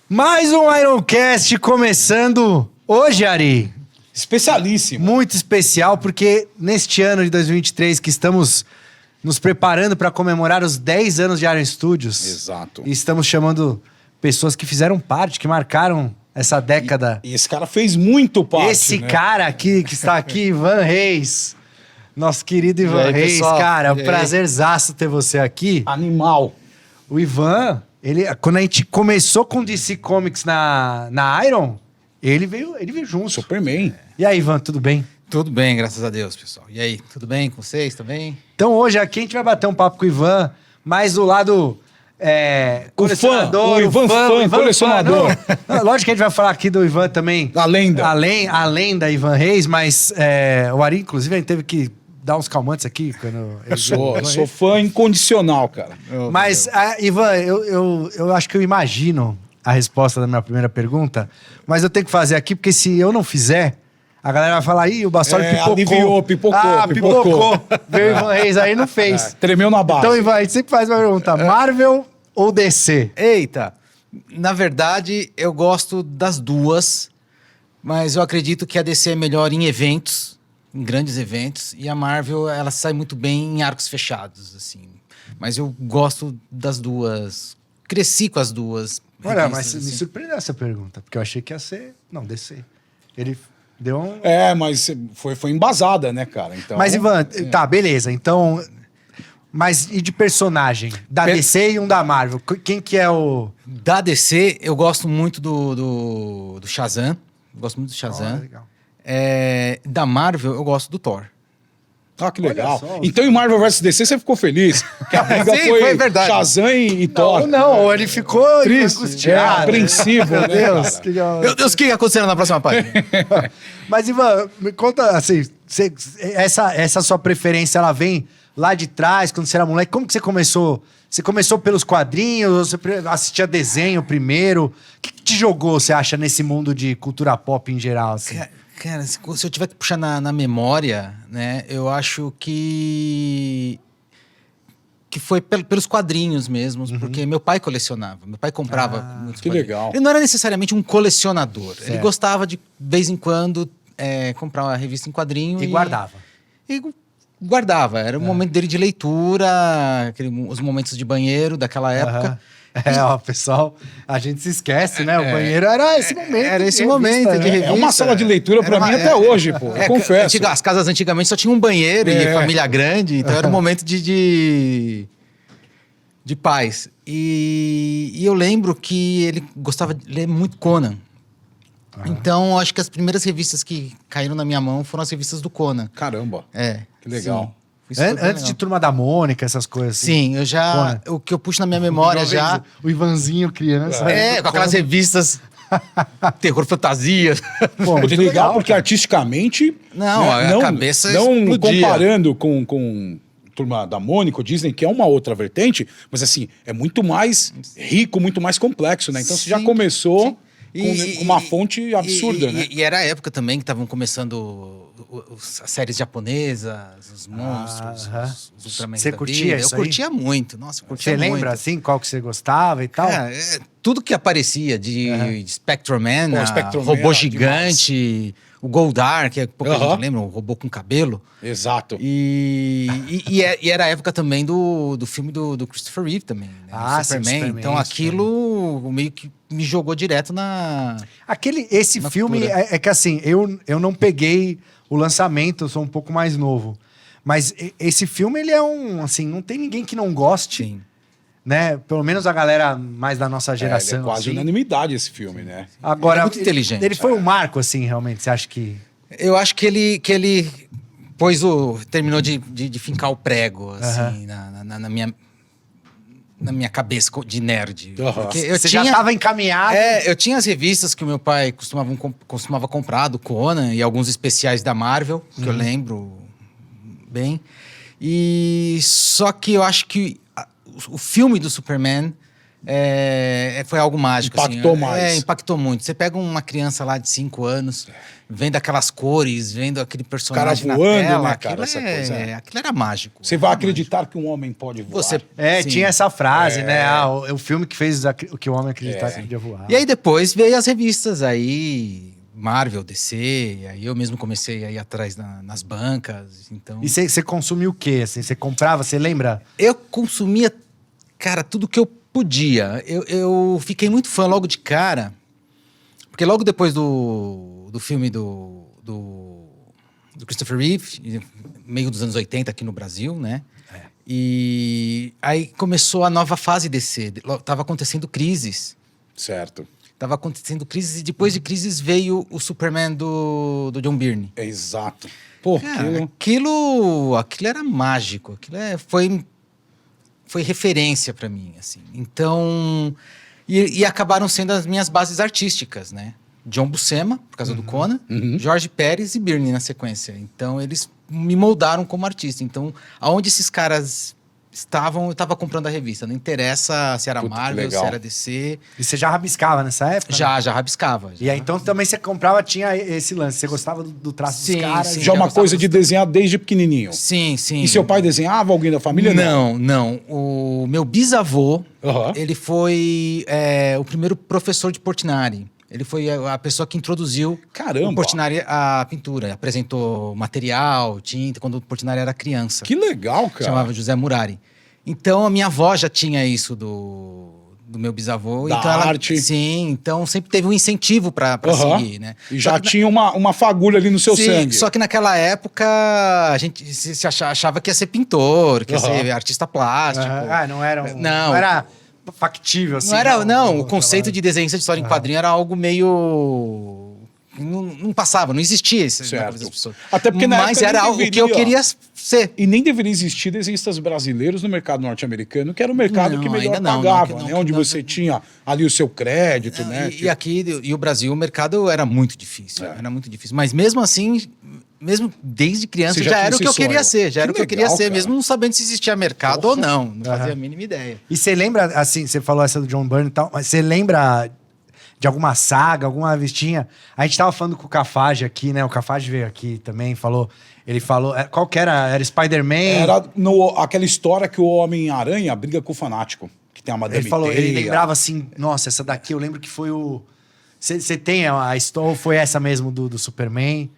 Mais um Ironcast começando hoje, Ari. Especialíssimo. Muito especial, porque neste ano de 2023 que estamos nos preparando para comemorar os 10 anos de Iron Studios. Exato. E estamos chamando pessoas que fizeram parte, que marcaram essa década. E esse cara fez muito parte, Esse né? cara aqui, que está aqui, Ivan Reis. Nosso querido Ivan aí, Reis, pessoal? cara, é um E aí? prazerzaço ter você aqui. Animal. O Ivan, quando a gente começou com DC Comics na Iron, ele veio junto. Superman. E aí, Ivan, tudo bem? Tudo bem, graças a Deus, pessoal. E aí, tudo bem com vocês também? Então hoje aqui a gente vai bater um papo com o Ivan, mais do lado colecionador, o Ivan fã, colecionador. Não, lógico que a gente vai falar aqui do Ivan também. A lenda. A lenda Ivan Reis, mas o Ari, inclusive, a gente teve que dar uns calmantes aqui. Quando ele Eu sou fã incondicional, cara. Mas, Ivan, eu acho que eu imagino a resposta da minha primeira pergunta, mas eu tenho que fazer aqui, porque se eu não fizer, a galera vai falar, ih, o Bassoli pipocou. Aliviou, pipocou. Veio o Ivan Reis aí, não fez. Tremeu na base. Então, Ivan, a gente sempre faz uma pergunta, Marvel ou DC? Eita! Na verdade, eu gosto das duas, mas eu acredito que a DC é melhor em eventos, em grandes eventos, e a Marvel, ela sai muito bem em arcos fechados, assim. Mas eu gosto das duas, cresci com as duas. Olha, mas revistas, me assim. surpreendeu essa pergunta, porque eu achei que ia ser... Não, DC. Ele deu um... Mas foi embasada, né, cara? Então, Mas, Ivan, tá, beleza. Então, mas e de personagem? Da DC e um da Marvel? Quem que é o... Da DC, eu gosto muito do Shazam. Gosto muito do Shazam. legal. Da Marvel, eu gosto do Thor. Ah, que legal. só. Então em Marvel vs DC você ficou feliz? Que a briga Sim, foi foi verdade. Shazam e Thor. Não, ele ficou Triste, angustiado. apreensivo, Meu né, Deus. cara? Meu Deus, o que aconteceu na próxima página? Mas, Ivan, me conta, assim, essa sua preferência, ela vem lá de trás, quando você era moleque? Como que você começou? Você começou pelos quadrinhos? Ou você assistia desenho primeiro? O que te jogou, você acha, nesse mundo de cultura pop em geral, assim? Cara, se eu tiver que puxar na memória, né, eu acho que foi pelos quadrinhos mesmo, porque meu pai colecionava, meu pai comprava muitos que quadrinhos. legal. Ele não era necessariamente um colecionador, ele Certo. gostava de vez em quando comprar uma revista em quadrinho E guardava. E guardava, era o momento dele de leitura, os momentos de banheiro daquela época. Pessoal, a gente se esquece, né? O banheiro era esse momento. Era esse de momento revista, de né? revista. É uma sala de leitura pra mim até hoje, pô. Eu confesso. As casas antigamente só tinham um banheiro e família grande, então era um momento de paz. E eu lembro que ele gostava de ler muito Conan. Então, acho que as primeiras revistas que caíram na minha mão foram as revistas do Conan. Caramba. Que legal. Antes de Turma da Mônica, essas coisas assim. Sim, eu já... Conan. O que eu puxo na minha memória já... O Ivanzinho criança. com aquelas revistas... terror, fantasia. Pô, Muito muito legal, legal, porque artisticamente... Não, a cabeça Não explodia. comparando com Turma da Mônica, o Disney, que é uma outra vertente, mas assim, é muito mais rico, muito mais complexo, né? Então você já Sim, sim. E- com uma fonte absurda, né? E era a época também que estavam começando as séries japonesas, os monstros, os Ultraman Você da curtia vida. isso Eu aí? curtia muito, nossa, eu curtia Você muito. lembra, assim, qual que você gostava e tal? Cara, tudo que aparecia de Spectrum Man, Pô, Spectrum robô Man, gigante, o Goldar, que pouca gente lembra, um robô com cabelo. Exato. E era a época também do filme do Christopher Reeve também, né? Ah, O sim, Superman. Superman, Então aquilo meio que me jogou direto na... Esse Na filme cultura. é que assim, eu não peguei o lançamento, eu sou um pouco mais novo. Mas esse filme, ele é assim, não tem ninguém que não goste, Sim. né? Pelo menos a galera mais da nossa geração. Ele é quase assim. unanimidade esse filme, né? Agora, Ele é muito inteligente. Ele foi um marco, assim, realmente, você acha que... Eu acho que ele terminou de fincar o prego, assim, na minha cabeça de nerd. Porque Você já estava encaminhado. eu tinha as revistas que o meu pai costumava comprar, do Conan, e alguns especiais da Marvel, que eu lembro bem. E só que eu acho que o filme do Superman foi algo mágico. Impactou assim. mais. Impactou muito. Você pega uma criança lá de 5 anos, vendo aquelas cores, vendo aquele personagem Cara voando, na tela, né, cara, essa coisa. aquilo era mágico. Você vai acreditar que um homem pode voar. Você, sim. Tinha essa frase, né? O filme que fez o que o homem acreditava que podia voar. E aí depois veio as revistas aí, Marvel, DC, aí eu mesmo comecei a ir atrás nas bancas, então... E você consumia o quê? Assim, você comprava, você lembra? Eu consumia, cara, tudo que eu podia. Eu fiquei muito fã logo de cara, porque logo depois do filme do Christopher Reeve, meio dos anos 80 aqui no Brasil, né? E aí começou a nova fase DC. Tava acontecendo crises. Certo. Tava acontecendo crises e depois de crises veio o Superman do John Byrne. Exato. Pô, Cara, aquilo era mágico. Foi referência pra mim, assim. Então... E acabaram sendo as minhas bases artísticas, né? John Buscema, por causa do Conan, Jorge Pérez e Byrne na sequência. Então, eles me moldaram como artista. Então, aonde esses caras estavam, eu estava comprando a revista. Não interessa se era Marvel, se era DC. E você já rabiscava nessa época? Já rabiscava. E aí, então, também você comprava, tinha esse lance. Você gostava do traço dos caras? sim. já uma coisa de desenhar desde pequenininho. Sim. E seu pai desenhava? Alguém da família? Não. O meu bisavô, Aham. ele foi o primeiro professor de Portinari. Ele foi a pessoa que introduziu Caramba. o Portinari à pintura. Apresentou material, tinta, quando o Portinari era criança. Que legal, cara. Chamava José Murari. Então, a minha avó já tinha isso do meu bisavô. Da então arte. Sim, então sempre teve um incentivo para seguir, né? E já tinha uma fagulha ali no seu sangue. Só que naquela época a gente se achava que ia ser pintor, que ia ser artista plástico. Não era factível, assim. O conceito de desenhista de história em quadrinho era algo meio... Não passava, não existia isso. Certo. Até porque na Mas época era nem algo que eu queria ser. E nem deveria existir desenhistas brasileiros no mercado norte-americano, que era o mercado que melhor ainda não, pagava, não, né? não, Onde não, você tinha ali o seu crédito, né? E aqui, e o Brasil, o mercado era muito difícil. Era muito difícil. Mas mesmo assim, mesmo desde criança, Você já já tinha era o que esse eu queria sonho. ser. Já era o que eu Que queria legal, ser, cara. mesmo não sabendo se existia mercado ou não. Não fazia a mínima ideia. E você lembra, assim, você falou essa do John Byrne e tal, mas você lembra de alguma saga, alguma revistinha? A gente tava falando com o Cafage aqui, né? O Cafage veio aqui também, ele falou, qual que era? Era Spider-Man? Era aquela história que o Homem-Aranha briga com o Fanático, que tem a Madame Ele falou, ele Teia. lembrava assim, nossa, essa daqui eu lembro que foi o... Você tem a história, ou foi essa mesmo do Superman?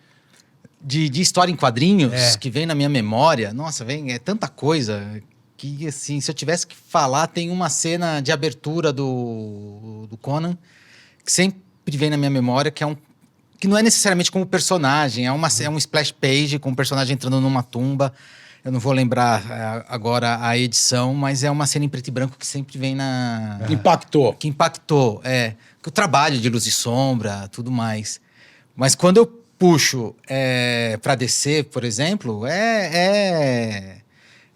De história em quadrinhos, que vem na minha memória, nossa, é tanta coisa que, assim, se eu tivesse que falar, tem uma cena de abertura do Conan que sempre vem na minha memória, que não é necessariamente como personagem, é um splash page com o personagem entrando numa tumba. Eu não vou lembrar agora a edição, mas é uma cena em preto e branco que sempre vem na... Impactou. Que impactou, o trabalho de luz e sombra, tudo mais. Mas quando eu puxo pra descer, por exemplo, é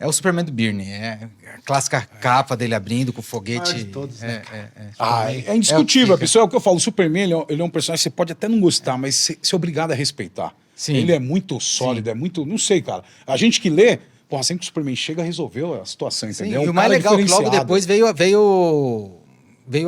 o Superman do Byrne. É a clássica capa dele abrindo com o foguete. Maior de todos, né? É indiscutível. A pessoa é o que eu falo. O Superman, ele é um personagem que você pode até não gostar, mas você é obrigado a respeitar. Sim. Ele é muito sólido, é muito... Não sei, cara. A gente que lê, porra, sempre que o Superman chega, resolveu a situação, entendeu? E o mais legal é que logo depois veio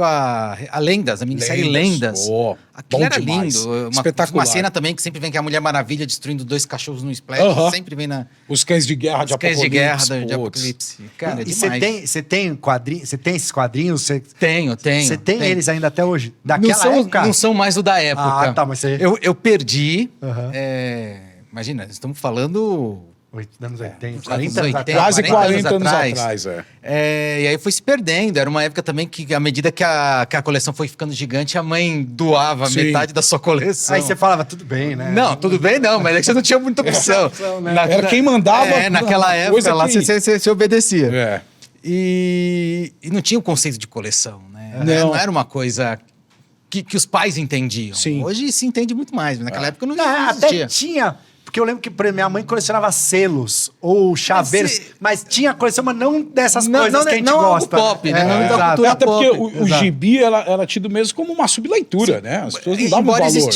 a Lendas, a minissérie Lendas. Aquilo era lindo. Espetacular. Uma cena também que sempre vem que é a Mulher Maravilha destruindo 2 cachorros no splash. Sempre vem na... Os cães de guerra de Os cães de guerra de Putz. Apocalipse. Cara, é E demais. você tem quadrinhos? Você tem esses quadrinhos? Tenho. Você tem eles ainda até hoje? Não Daquela época? não são mais o da época. Mas você... Eu perdi. Aham. Imagina, estamos falando... Anos 80, 40 40 anos anos atrás. Quase 40 anos atrás. atrás, E aí foi se perdendo. Era uma época também que, à medida que a coleção foi ficando gigante, a mãe doava Sim. metade da sua coleção. Aí você falava, tudo bem, né? Não, tudo bem não, mas é que você não tinha muita opção. Era quem mandava. Naquela época lá, você obedecia. É. E não tinha o conceito de coleção, né? Não. Não era uma coisa que os pais entendiam. Sim. Hoje se entende muito mais, mas naquela época não Até existia. tinha... Porque eu lembro que por exemplo, minha mãe colecionava selos ou chaveiros, mas tinha coleção, mas não dessas coisas que a gente gosta. Não pop, né? Não da exato. cultura Até pop. porque o gibi era tido mesmo como uma subleitura, né? As pessoas não davam Embora valor.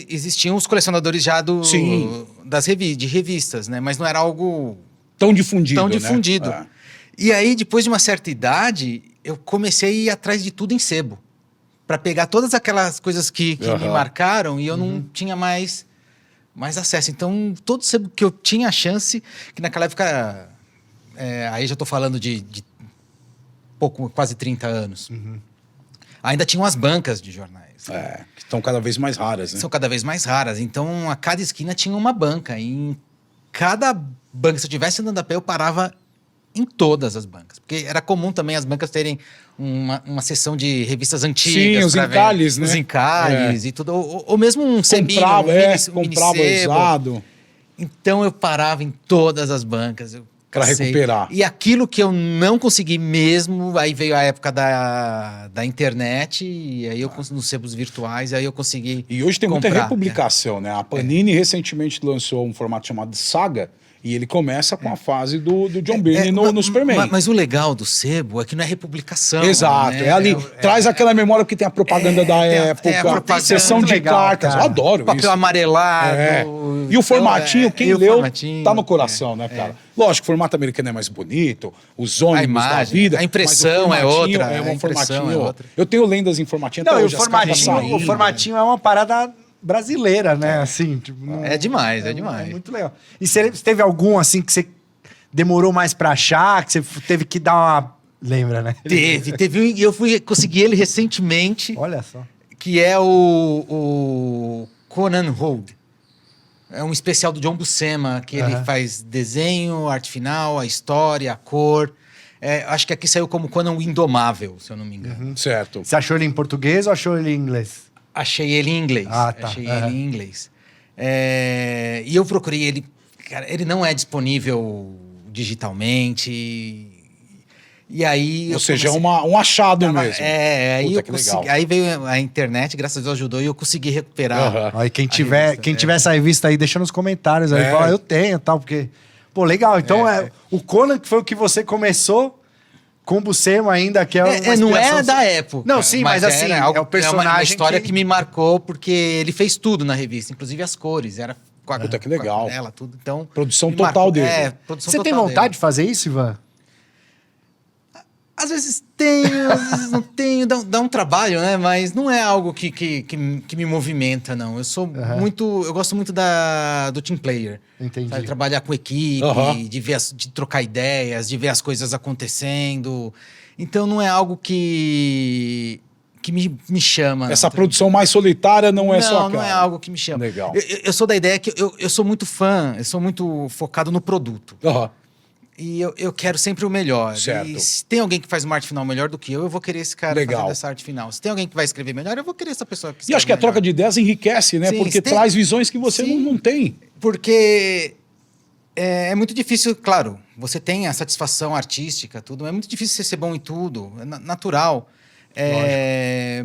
existiam os colecionadores já Sim. de revistas, né? Mas não era algo Tão difundido, tão difundido. Né? E aí, depois de uma certa idade, eu comecei a ir atrás de tudo em sebo. Para pegar todas aquelas coisas que me marcaram e eu não tinha mais acesso. Então, todo sebo que eu tinha chance, que naquela época... aí já estou falando de pouco, quase 30 anos. Ainda tinham as bancas de jornais. Que estão cada vez mais raras, né? São cada vez mais raras. Então, a cada esquina tinha uma banca. E em cada banca, se eu estivesse andando a pé, eu parava em todas as bancas. Porque era comum também as bancas terem uma seção de revistas antigas. Sim, os encalhes, né? Os encalhes e tudo. Ou mesmo um sebinho, comprava usado. Então, eu parava em todas as bancas. Para recuperar. E aquilo que eu não consegui mesmo, aí veio a época da internet, e aí eu nos sebos virtuais, aí eu consegui. E hoje tem muita comprar, republicação, né? A Panini recentemente lançou um formato chamado Saga, e ele começa com a fase do John Byrne no Superman. Mas o legal do sebo é que não é republicação. Exato, né? é ali. Traz aquela memória que tem a propaganda da época, propaganda sessão de legal, cartas. cara. Eu adoro Papel isso. amarelado. E o formatinho, quem leu, tá no coração, né, cara? Lógico, o formato americano é mais bonito, os ônibus da vida. A impressão é outra. É um formatinho. É outra. Eu tenho lendas em formatinho Não, até e hoje. o formatinho é uma parada brasileira, né? Assim, tipo, É demais, é demais. É muito legal. E você teve algum, assim, que você demorou mais pra achar, que você teve que dar uma... Lembra, né? Teve um, e eu consegui ele recentemente, Olha só. que é o Conan Rogue. É um especial do John Buscema, que ele faz desenho, arte final, a história, a cor. Acho que aqui saiu como Conan o Indomável, se eu não me engano. Certo. Você achou ele em português ou achou ele em inglês? Achei ele em inglês. Ah, tá. Achei ele em inglês. E eu procurei ele... Cara, ele não é disponível digitalmente. E aí... Ou seja, é um achado mesmo. Aí Puta, eu consegui, aí veio a internet, graças a Deus ajudou, e eu consegui recuperar. Aí quem tiver essa revista aí, deixa nos comentários aí. Fala, eu tenho tal, porque... Pô, legal. Então, o Conan, que foi o que você começou com o Buscema ainda, que é uma não é inspiração- da época. Não, sim, mas assim, é o personagem uma história que- que me marcou, porque ele fez tudo na revista, inclusive as cores. Era com a, Puta, que legal. com a aquarela, tudo. Então, Produção me total marcou. dele. Produção Você tem total vontade dele. de fazer isso, Ivan? Às vezes tenho, às vezes não tenho. Dá um trabalho, né? Mas não é algo que me movimenta, não. Eu sou muito... Eu gosto muito do team player. Entendi. Sabe? Trabalhar com equipe, de trocar ideias, de ver as coisas acontecendo. Então não é algo que me chama. Essa não. produção mais solitária não é só Não é algo que me chama. Legal. Eu sou da ideia que eu sou muito fã, eu sou muito focado no produto. E eu quero sempre o melhor. Certo. E se tem alguém que faz uma arte final melhor do que eu vou querer esse cara Legal. fazendo essa arte final. Se tem alguém que vai escrever melhor, eu vou querer essa pessoa que E escreve acho que a melhor. troca de ideias enriquece, né? Sim, Porque se tem- traz visões que você Sim. não tem. Porque é muito difícil, claro, você tem a satisfação artística, tudo, mas é muito difícil você ser bom em tudo, é natural.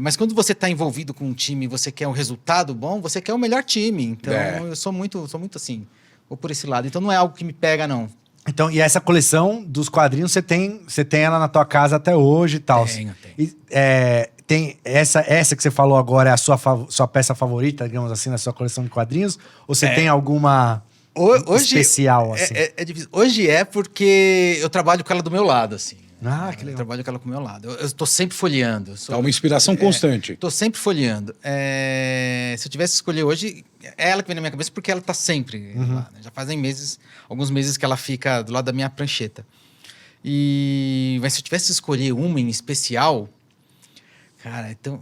Mas quando você está envolvido com um time e você quer um resultado bom, você quer o melhor time. Então, eu sou muito assim, vou por esse lado. Então, não é algo que me pega, não. Então, e essa coleção dos quadrinhos, você tem ela na tua casa até hoje e tal. Tenho. E, tem essa que você falou agora é a sua peça favorita, digamos assim, na sua coleção de quadrinhos? Ou você tem alguma especial, assim? É difícil. Hoje é porque eu trabalho com ela do meu lado, assim. Ah, que Eu legal. trabalho com ela do meu lado. Eu estou sempre folheando. É uma inspiração constante. Estou sempre folheando. Se eu tivesse que escolher hoje, é ela que vem na minha cabeça porque ela está sempre lá. Né? Já fazem alguns meses que ela fica do lado da minha prancheta. Mas se eu tivesse que escolher uma em especial, cara, então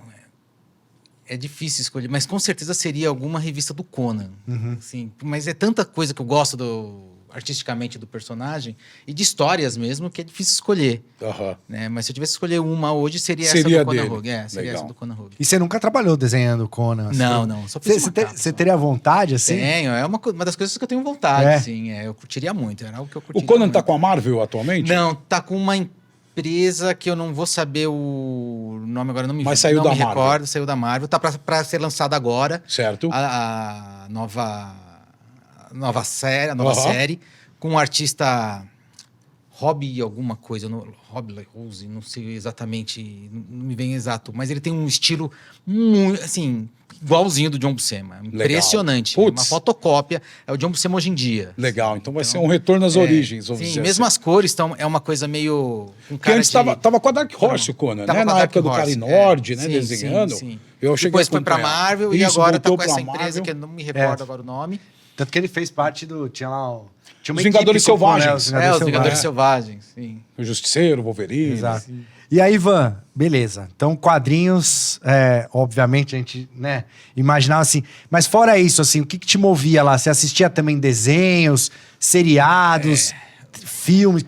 é difícil escolher, mas com certeza seria alguma revista do Conan. Assim, mas é tanta coisa que eu gosto artisticamente do personagem e de histórias mesmo que é difícil escolher. Né? Mas se eu tivesse que escolher uma hoje, seria essa do Conan Rogue. Seria essa do Conan Rogue. E você nunca trabalhou desenhando Conan? Assim? Não. Só fiz uma capa, Você só. teria vontade, assim? Tenho, é uma das coisas que eu tenho vontade, sim. Eu curtiria muito, era algo que eu O curtiria Conan muito. tá com a Marvel atualmente? Não, tá com uma empresa que eu não vou saber o nome agora, não me Mas saiu não da me Marvel. recordo, saiu da Marvel. Tá pra ser lançada agora. Certo. A nova série com um artista Robbie alguma coisa, Robbie Rose, não sei exatamente, não me vem exato, mas ele tem um estilo muito, assim, igualzinho do John Buscema. Impressionante. É uma fotocópia, é o John Buscema hoje em dia. Legal, então vai ser um retorno às origens. Sim, mesmo as cores, então é uma coisa meio... Porque antes tava com a Dark Horse, o Conan, né? Na época do Cary Nord, né? Desenhando. Sim. Eu cheguei Depois foi pra Marvel e agora tá com essa empresa Marvel. que eu não me recordo agora o nome. Tanto que ele fez parte do... Tinha lá... Tinha Os Vingadores Selvagens. Os Vingadores Selvagens, sim. O Justiceiro, o Wolverine. Exato. E aí, Ivan, beleza. Então, quadrinhos, obviamente, a gente, né, imaginava assim. Mas fora isso, assim, o que te movia lá? Você assistia também desenhos, seriados, filmes?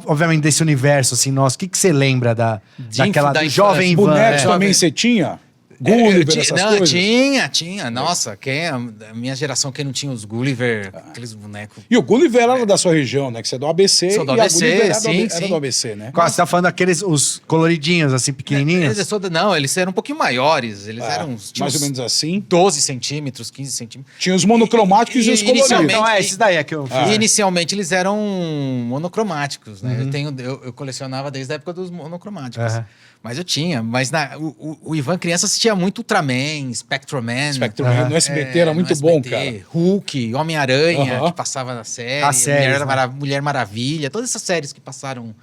Obviamente, desse universo, assim, nosso, o que você lembra daquela da do jovem Ivan? Bonecos também você tinha? Gulliver, essas coisas? Tinha. Nossa, a minha geração, quem não tinha os Gulliver, aqueles bonecos. E o Gulliver era da sua região, né? Que você é do ABC. Sou do e ABC, a Gulliver era do ABC, né? Qual, você tá falando daqueles, os coloridinhos, assim, pequenininhos? Eles eram um pouquinho maiores. Eles eram mais ou menos assim. 12 centímetros, 15 centímetros. Tinha os monocromáticos e os coloridos. Então, esses daí é que eu fiz. E inicialmente eles eram monocromáticos, né? Eu colecionava desde a época dos monocromáticos. Mas eu tinha. Mas o Ivan criança assistia muito Ultraman, Spectroman. No SBT era muito bom, cara. Hulk, Homem-Aranha, que passava na série. As séries, Mulher Maravilha. Todas essas séries que passaram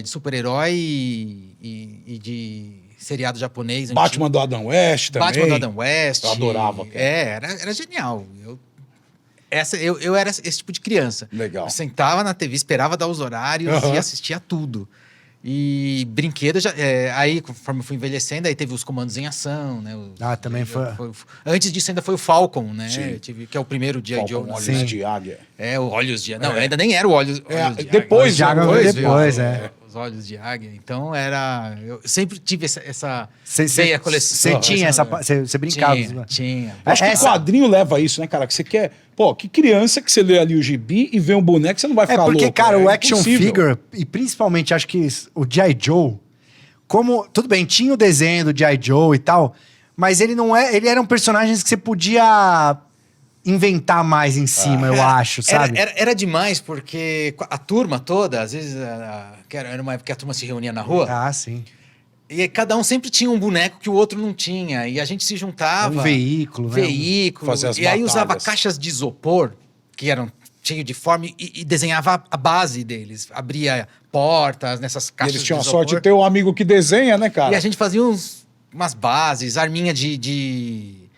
de super-herói e de seriado japonês. Batman do Adam West também. Batman do Adam West. Eu adorava. Cara. Era genial. Eu era esse tipo de criança. Legal. Eu sentava na TV, esperava dar os horários e assistia tudo. E brinquedo, aí conforme eu fui envelhecendo, aí teve os comandos em ação, né? Também foi. Antes disso ainda foi o Falcon, né? Sim. Que é o primeiro G.I. Joe. Olhos de Águia. O Olhos de Águia. Não, ainda nem era o Olhos de Águia. Depois, Os Olhos de Águia. Então eu sempre tive essa Você tinha essa... Você brincava. Tinha. Acho que o quadrinho leva a isso, né, cara? Que você quer... Pô, que criança que você lê ali o gibi e vê um boneco, você não vai ficar louco. Porque, cara, o action impossível. figure, e principalmente acho que o G.I. Joe, como... Tudo bem, tinha o desenho do G.I. Joe e tal, mas ele não é... Ele eram personagens que você podia inventar mais em cima, eu acho, sabe? Era demais, porque a turma toda, às vezes, era uma época que a turma se reunia na rua. Sim. E cada um sempre tinha um boneco que o outro não tinha. E a gente se juntava. Um veículo, né? Fazia as e aí batalhas. usava caixas de isopor, que eram cheios de forma, e desenhava a base deles. Abria portas nessas caixas de isopor. Eles tinham a sorte de ter um amigo que desenha, né, cara? E a gente fazia umas bases, arminha de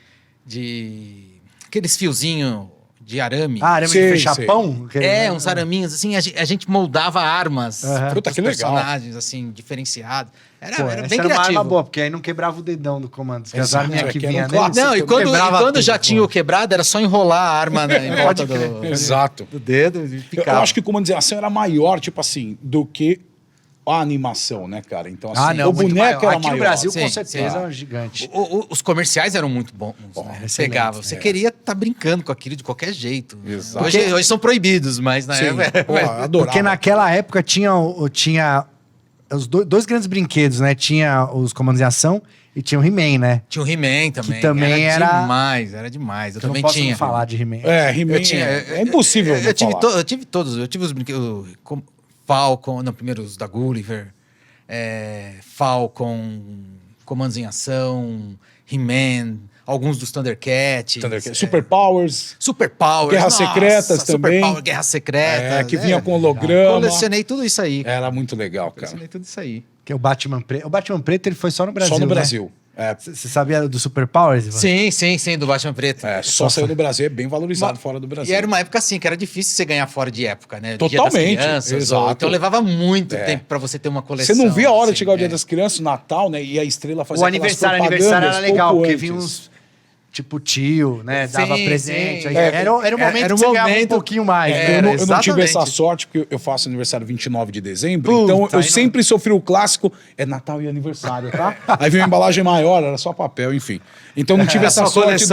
aqueles fiozinhos de arame. Arame de fechar pão? Uns araminhos, assim, a gente moldava armas Puta, dos que legal. personagens, assim, diferenciados. Era bem era criativo. uma arma boa, porque aí não quebrava o dedão do comando. Porque as arminhas que vinham clássico. Não, e quando já tinha o quebrado, era só enrolar a arma em volta Exato. do dedo e picava. Eu acho que o comando de ação era maior, tipo assim, do que a animação, né, cara? Então, assim, não, o boneco era Aqui maior. no Brasil, Sim, com certeza, sim. é um gigante. Os comerciais eram muito bons. Né? Pegava. Você queria estar brincando com aquilo de qualquer jeito. Exato. Hoje são proibidos, mas na época... Adorava. Porque naquela época tinha os dois grandes brinquedos, né? Tinha os comandos de ação e tinha o He-Man, né? Tinha o He-Man também. Que também era demais. Eu Eu não também posso tinha. não falar de He-Man. He-Man é impossível não falar. Eu tive todos. Eu tive os brinquedos... Falcon, não, primeiro os da Gulliver. Falcon, Comandos em Ação, He-Man, alguns dos Thundercats. Superpowers. Guerras Secretas também. Guerras Secretas. Que vinha com holograma. Colecionei tudo isso aí. Era muito legal, cara. Colecionei tudo isso aí. Que é o Batman Preto. O Batman Preto ele foi só no Brasil, Só no né? Brasil. Você sabia do Superpowers, Ivan? Sim, do Batman Preto. Só saiu do Brasil, é bem valorizado fora do Brasil. E era uma época assim, que era difícil você ganhar fora de época, né? Totalmente, Dia das crianças, exato. então levava muito tempo pra você ter uma coleção. Você não via a hora assim, de chegar o Dia das Crianças, o Natal, né? E a Estrela fazia O aniversário era legal, porque vinha uns... Tipo tio, né? Dava presente. Aí era o momento que você ganhava um pouquinho mais. Eu não tive essa sorte, porque eu faço aniversário 29 de dezembro. Então eu sempre sofri o clássico, Natal e aniversário, tá? Aí veio uma embalagem maior, era só papel, enfim. Então não tive essa sorte.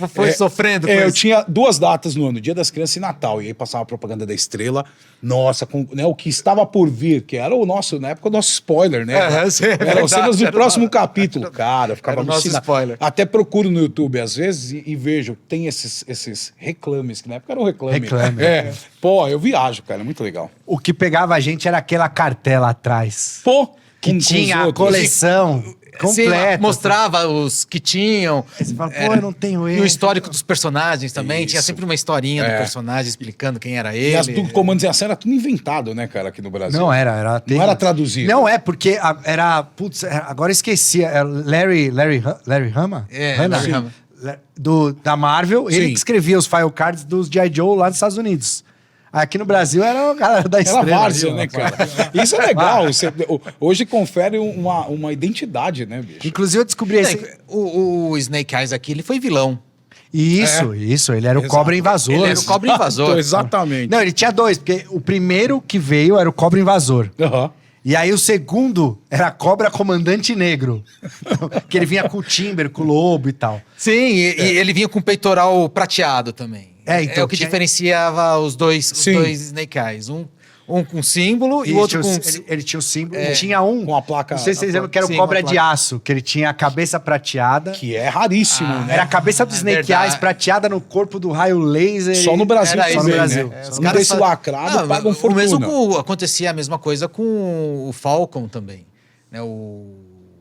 Foi sofrendo. Eu tinha 2 datas no ano, Dia das Crianças e Natal. E aí passava a propaganda da Estrela. Nossa, o que estava por vir, que era o nosso, na época, o nosso spoiler, né? Era as cenas do próximo capítulo. Cara, eu ficava alucinado. Até procuro no YouTube às vezes e vejo, tem esses reclames, que na época era um reclame. Reclame. Pô, eu viajo, cara, é muito legal. O que pegava a gente era aquela cartela atrás. Pô, Que tinha a coleção completa. Sim, mostrava os que tinham. Aí você fala, pô, eu não tenho E ele. o histórico dos personagens também. Isso. Tinha sempre uma historinha do personagem explicando quem era ele. E as do Comandos em Ação era tudo inventado, né, cara, aqui no Brasil. Não era. Não era traduzido. Não porque era. Putz, agora eu esqueci. Era Larry Hama? Larry Hama. Da Marvel, ele Sim. que escrevia os file cards dos G.I. Joe lá nos Estados Unidos. Aqui no Brasil era o cara da Era estrela. várzea, né, cara? Isso é legal. Hoje confere uma identidade, né, bicho? Inclusive eu descobri esse. O Snake Eyes aqui, ele foi vilão. Isso. Ele era o Exato. Cobra Invasor. Ele era o Cobra Invasor. Exatamente. Não, ele tinha dois, porque o primeiro que veio era o Cobra Invasor. Aham. E aí o segundo era Cobra Comandante Negro. Que ele vinha com o Timber, com o lobo e tal. Sim, e ele vinha com o peitoral prateado também. Então, É o que tinha- diferenciava os dois Snake Eyes. Um com símbolo e o outro com... Ele tinha o símbolo. E tinha um. Com a placa- Não sei se vocês lembram que era o Sim, Cobra uma de placa. Aço, que ele tinha a cabeça prateada. Que é raríssimo, né? Era a cabeça do Snake verdade. Eyes prateada no corpo do raio laser. Só no Brasil Era só no também, Brasil. né? Os Um caras desse fa- lacrado Ah, pagam o fortuna. mesmo acontecia a mesma coisa com o Falcon também. Né?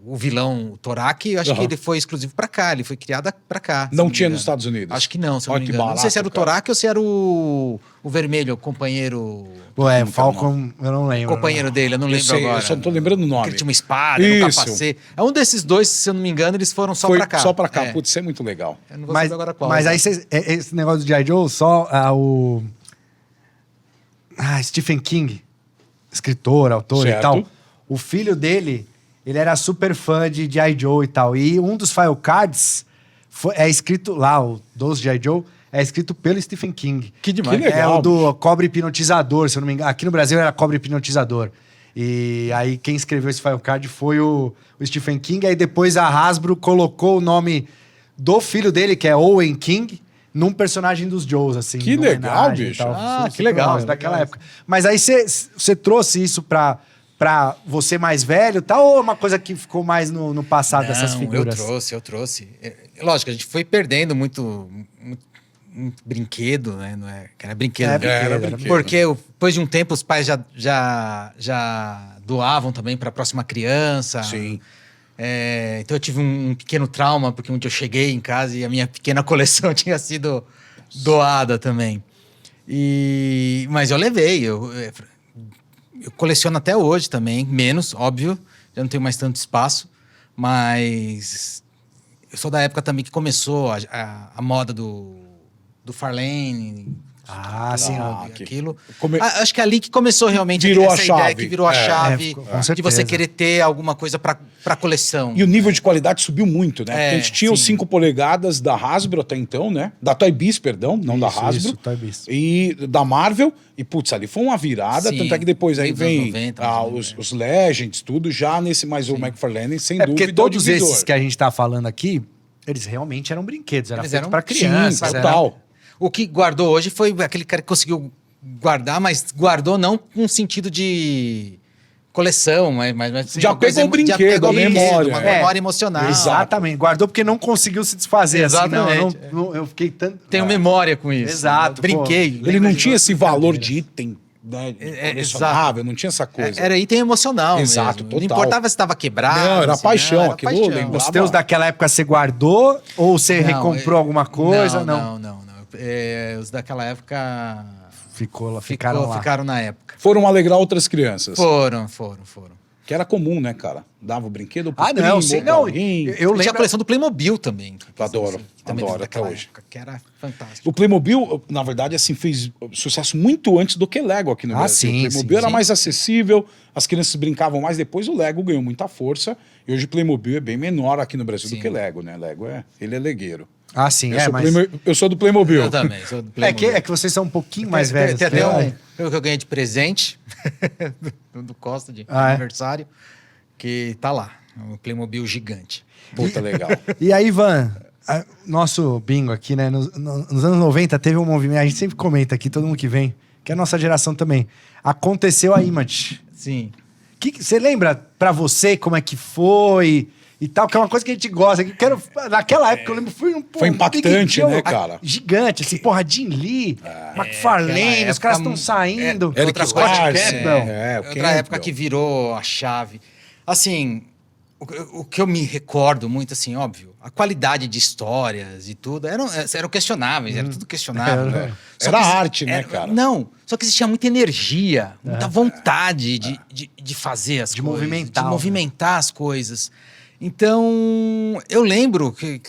O vilão, o Torak, eu acho Aham. que ele foi exclusivo pra cá, ele foi criado pra cá. se Não me tinha engano. nos Estados Unidos? Acho que não, se eu não Olha me que engano. Não sei se era o barato, cara. Torak ou se era o vermelho, o companheiro... Pô, o Falcon, eu não lembro. companheiro dele, eu não lembro sei, agora. eu só não tô lembrando o nome. Que ele tinha uma espada, um Isso. capacete. É um desses dois, se eu não me engano, eles foram só Foi pra cá. só pra cá. É. Putz, isso é muito legal. Eu não vou Mas, saber agora qual. mas né? aí esse negócio do G.I. Joe, só o... Stephen King, escritor, autor Certo. e tal. O filho dele, ele era super fã de G.I. Joe e tal. E um dos file cards é escrito lá, o dos G.I. Joe, é escrito pelo Stephen King. Que demais. Que legal, É o do Cobra Hipnotizador, se eu não me engano. Aqui no Brasil era Cobra Hipnotizador. E aí quem escreveu esse file card foi o Stephen King. Aí depois a Hasbro colocou o nome do filho dele, que é Owen King, num personagem dos Joes, assim. Que em legal, homenagem e bicho. tal. Ah, que Super legal, legal, daquela época. Mas aí você trouxe isso pra você mais velho, tá? Ou é uma coisa que ficou mais no passado dessas Não, figuras? Eu trouxe. Lógico, a gente foi perdendo muito brinquedo, né? Não é, que era brinquedo. É, né? Era brinquedo. brinquedo. Porque depois de um tempo os pais já doavam também para a próxima criança. Sim. Então eu tive um pequeno trauma, porque um dia eu cheguei em casa e a minha pequena coleção tinha sido doada também. Mas eu levei, eu coleciono até hoje também, menos, óbvio, já não tenho mais tanto espaço, mas eu sou da época também que começou a moda do Farlane. Ah, sim. Aquilo. Come- Acho que é ali que começou realmente Virou essa a ideia chave. que virou a chave com de certeza. você querer ter alguma coisa para coleção. E o nível de qualidade subiu muito, né? Porque a gente tinha os sim. 5 polegadas da Hasbro até então, né? Da Toy Biz, perdão, não da Hasbro. Isso, Toy Biz. E da Marvel. E, putz, ali foi uma virada. Sim, Tanto é que depois aí meio dos anos vem 90, mais ou menos, os Legends, tudo já nesse mais o McFarlane, sem É dúvida. porque todos o divisor. esses que a gente tá falando aqui, eles realmente eram brinquedos, era Eles feito eram- pra criança. Sim, total. O que guardou hoje foi aquele cara que conseguiu guardar, mas guardou não com sentido de coleção, mas sim, Já uma coisa pegou o brinquedo, pegou a o brinquedo, memória. uma É. memória emocional. Exatamente, guardou porque não conseguiu se desfazer. Assim, Exatamente. eu fiquei tanto. Tenho memória com isso. Exato, Brinquei. Ele lembro não de- tinha esse valor de item, né? exato. Colecionável, não tinha essa coisa. Era item emocional Exato, mesmo. total. Não importava se estava quebrado. Não, era se paixão, era aquilo paixão. lembra- Os teus daquela época você guardou ou você Não, recomprou alguma coisa? Não. Os daquela época Ficaram lá. ficaram na época. Foram alegrar outras crianças. Foram. Que era comum, né, cara? Dava o brinquedo pro Ah, não, primo, sim, pra não. alguém. Eu Tinha a lembro. coleção do Playmobil também. Adoro, que também adoro daquela até hoje. época, que era fantástico. O Playmobil, na verdade, assim, fez sucesso muito antes do que Lego aqui no Brasil. sim, O Playmobil sim, era sim. mais acessível, as crianças brincavam mais, depois o Lego ganhou muita força, e hoje o Playmobil é bem menor aqui no Brasil do Sim. que Lego, né? Lego ele é legueiro. Ah, sim, Eu sou do Playmobil. Eu também, sou do É que Playmobil. vocês são um pouquinho mais Tem- velhos. Tem até né? um que eu ganhei de presente do Costa de Ah, é? aniversário, que tá lá. Um Playmobil gigante. Puta, legal. E aí, Ivan, nosso bingo aqui, né? Nos anos 90 teve um movimento, a gente sempre comenta aqui, todo mundo que vem, que é a nossa geração também. Aconteceu a Image. Sim. Você lembra pra você como é que foi? e tal, que é uma coisa que a gente gosta. Que eu quero, naquela época, eu lembro, Foi impactante, né, cara? Gigante, assim, porra, Jim Lee, McFarlane, os caras estão saindo. Eric outra Larson, outra Campbell. época que virou a chave. Assim, o que eu me recordo muito, assim, óbvio, a qualidade de histórias e tudo eram questionáveis, era tudo questionável. Era. Né? Só Era que arte, né, cara? Não, só que existia muita energia, muita vontade de fazer as De coisas. movimentar, de movimentar as coisas. Então, eu lembro que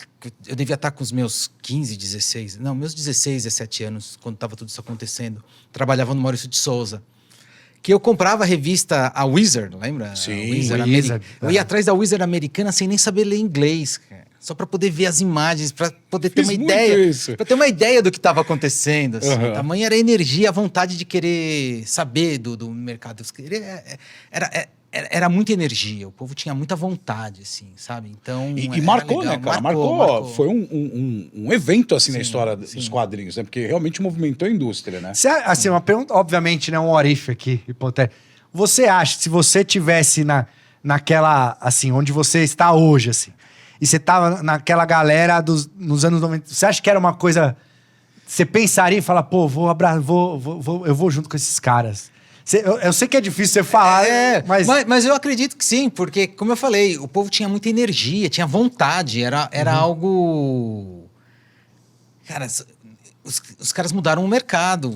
eu devia estar com os meus 15, 16... Não, meus 16, 17 anos, quando estava tudo isso acontecendo. Trabalhava no Maurício de Souza. Que eu comprava a revista, a Wizard, lembra? Sim, a Wizard. Eu ia atrás da Wizard americana sem nem saber ler inglês, cara. Só para poder ver as imagens, para poder ter uma ideia. Para ter uma ideia do que estava acontecendo. Assim. Tamanha era a energia, a vontade de querer saber do mercado. Era muita energia, o povo tinha muita vontade, assim, sabe? Então. E marcou, legal, né, cara? Marcou. Foi um evento, assim, na história dos quadrinhos, né? Porque realmente movimentou a indústria, né? Assim, uma pergunta, obviamente, né? Um what if aqui, hipotético. Você acha, se você tivesse naquela, assim, onde você está hoje, assim, e você tava naquela galera nos anos 90, você acha que era uma coisa. Você pensaria e falar, pô, eu vou junto com esses caras. Eu sei que é difícil você falar, mas eu acredito que sim, porque, como eu falei, o povo tinha muita energia, tinha vontade, era algo... Cara, os caras mudaram o mercado.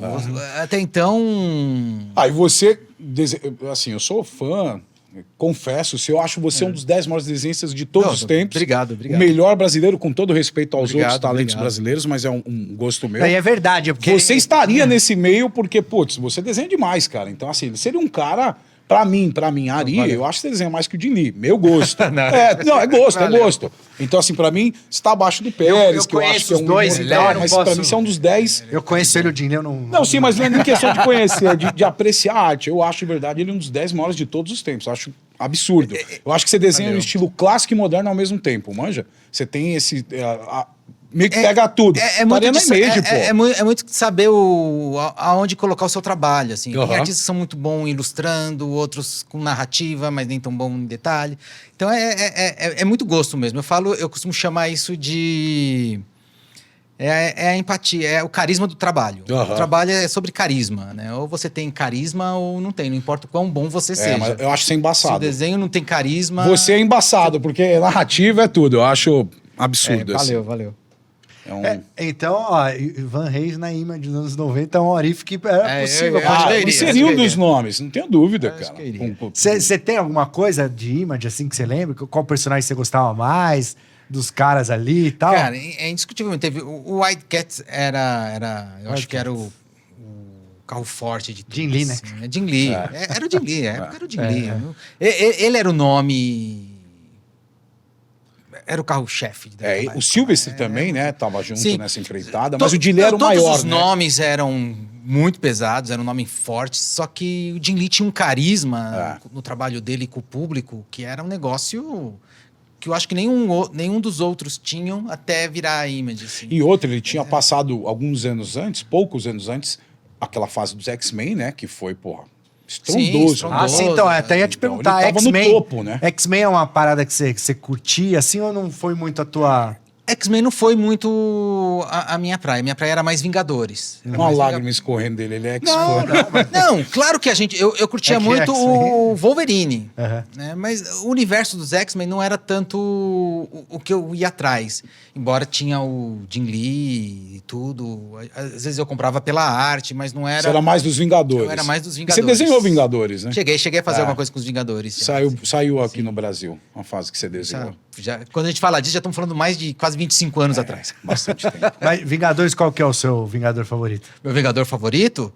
Até então... E você... Assim, eu sou fã... Confesso, se eu acho você um dos 10 maiores desenhistas de todos os tempos. Obrigado. O melhor brasileiro, com todo respeito aos outros talentos brasileiros, mas é um gosto meu. É verdade. Porque você estaria nesse meio porque, putz, você desenha demais, cara. Então, assim, ele seria um cara... Pra mim, Ari, eu acho que você desenha mais que o Jim Lee. Meu gosto. É gosto. Então, assim, pra mim, você tá abaixo do Pérez, que eu acho que é um... dois, mas pra mim, você é um dos 10... Eu conheço ele, o Jim Lee, eu não... Não, sim, mas não é nem questão de conhecer, de apreciar a arte. Eu acho, de verdade, ele um dos 10 maiores de todos os tempos. Eu acho absurdo. Eu acho que você desenha um estilo clássico e moderno ao mesmo tempo, manja? Você tem esse... meio que pega tudo. É muito saber aonde colocar o seu trabalho, assim. Tem artistas que são muito bons ilustrando, outros com narrativa, mas nem tão bom em detalhe. Então é muito gosto mesmo. Eu costumo chamar isso de... É a empatia, é o carisma do trabalho. O trabalho é sobre carisma, né? Ou você tem carisma ou não tem, não importa o quão bom você seja. Mas eu acho isso embaçado. Se o desenho não tem carisma... Você é embaçado, porque narrativa é tudo. Eu acho absurdo. Valeu. Então, ó, Ivan Reis na Image dos anos 90 é um orif que era possível. Seria um dos nomes, não tenho dúvida, cara. Você tem alguma coisa de Image assim que você lembra? Qual personagem você gostava mais? Dos caras ali e tal? Cara, indiscutivelmente teve... O White Cat eu acho que era o carro forte de tudo. Jim Lee, né? Assim. Jim Lee. Era o Jim Lee, era o Jim Lee. Ele era o nome... Era o carro-chefe. O Silvestre também, né? Tava junto nessa empreitada, mas o Jim Lee era o maior, todos os nomes eram muito pesados, era um nome forte, só que o Jim Lee tinha um carisma no trabalho dele com o público, que era um negócio... que eu acho que nenhum dos outros tinham até virar a Image. Assim. E outro, ele tinha passado poucos anos antes, aquela fase dos X-Men, né? Que foi, porra, estrondoso. Então, até ia te perguntar, ele tava no topo, né? X-Men é uma parada que você curtia, assim, ou não foi muito a tua... X-Men não foi muito a minha praia. Minha praia era mais Vingadores. Uma lágrima escorrendo dele, ele é X-Fã. Não, claro que eu curtia muito o Wolverine. Né? Mas o universo dos X-Men não era tanto o que eu ia atrás. Embora tinha o Jim Lee e tudo. Às vezes eu comprava pela arte, mas não era... Você era mais dos Vingadores. Eu era mais dos Vingadores. Você desenhou Vingadores, né? Cheguei a fazer alguma coisa com os Vingadores. Saiu aqui no Brasil, uma fase que você desenhou. Quando a gente fala disso, já estamos falando mais de quase 25 anos atrás. Bastante tempo. Mas Vingadores, qual que é o seu Vingador favorito? Meu Vingador favorito?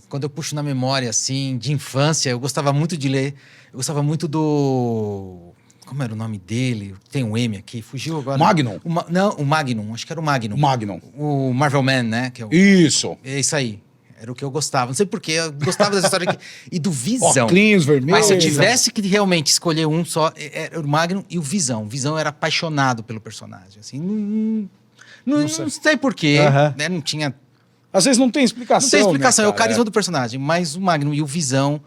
Quando eu puxo na memória, assim, de infância, eu gostava muito de ler. Eu gostava muito do... Como era o nome dele? Tem um M aqui, fugiu agora. Magnum? Não, o Magnum, acho que era o Magnum. O Marvel Man, né? Que é Isso. É isso aí. Era o que eu gostava. Não sei porquê, eu gostava dessa história aqui. E do Visão. Óculos vermelhos. Mas se eu tivesse que realmente escolher um só, era o Magnum e o Visão. O Visão era apaixonado pelo personagem. Assim, não sei porquê. Né? Não tinha Às vezes não tem explicação. Não tem explicação, né, é o carisma do personagem. Mas o Magnum e o Visão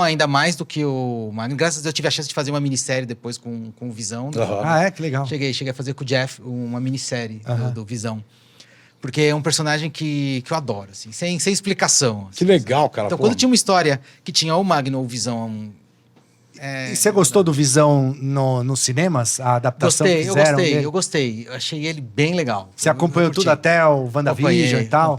ainda mais do que o Magnum. Graças a Deus eu tive a chance de fazer uma minissérie depois com o Visão. Que legal. Cheguei a fazer com o Jeff uma minissérie do Visão. Porque é um personagem que eu adoro, assim, sem explicação. Assim, que legal, cara. Então, quando tinha uma história que tinha ou o Magnum ou o Visão... E você gostou do Visão nos cinemas? A adaptação que fizeram dele? Eu gostei. Eu achei ele bem legal. Você acompanhou tudo até o WandaVision e tal?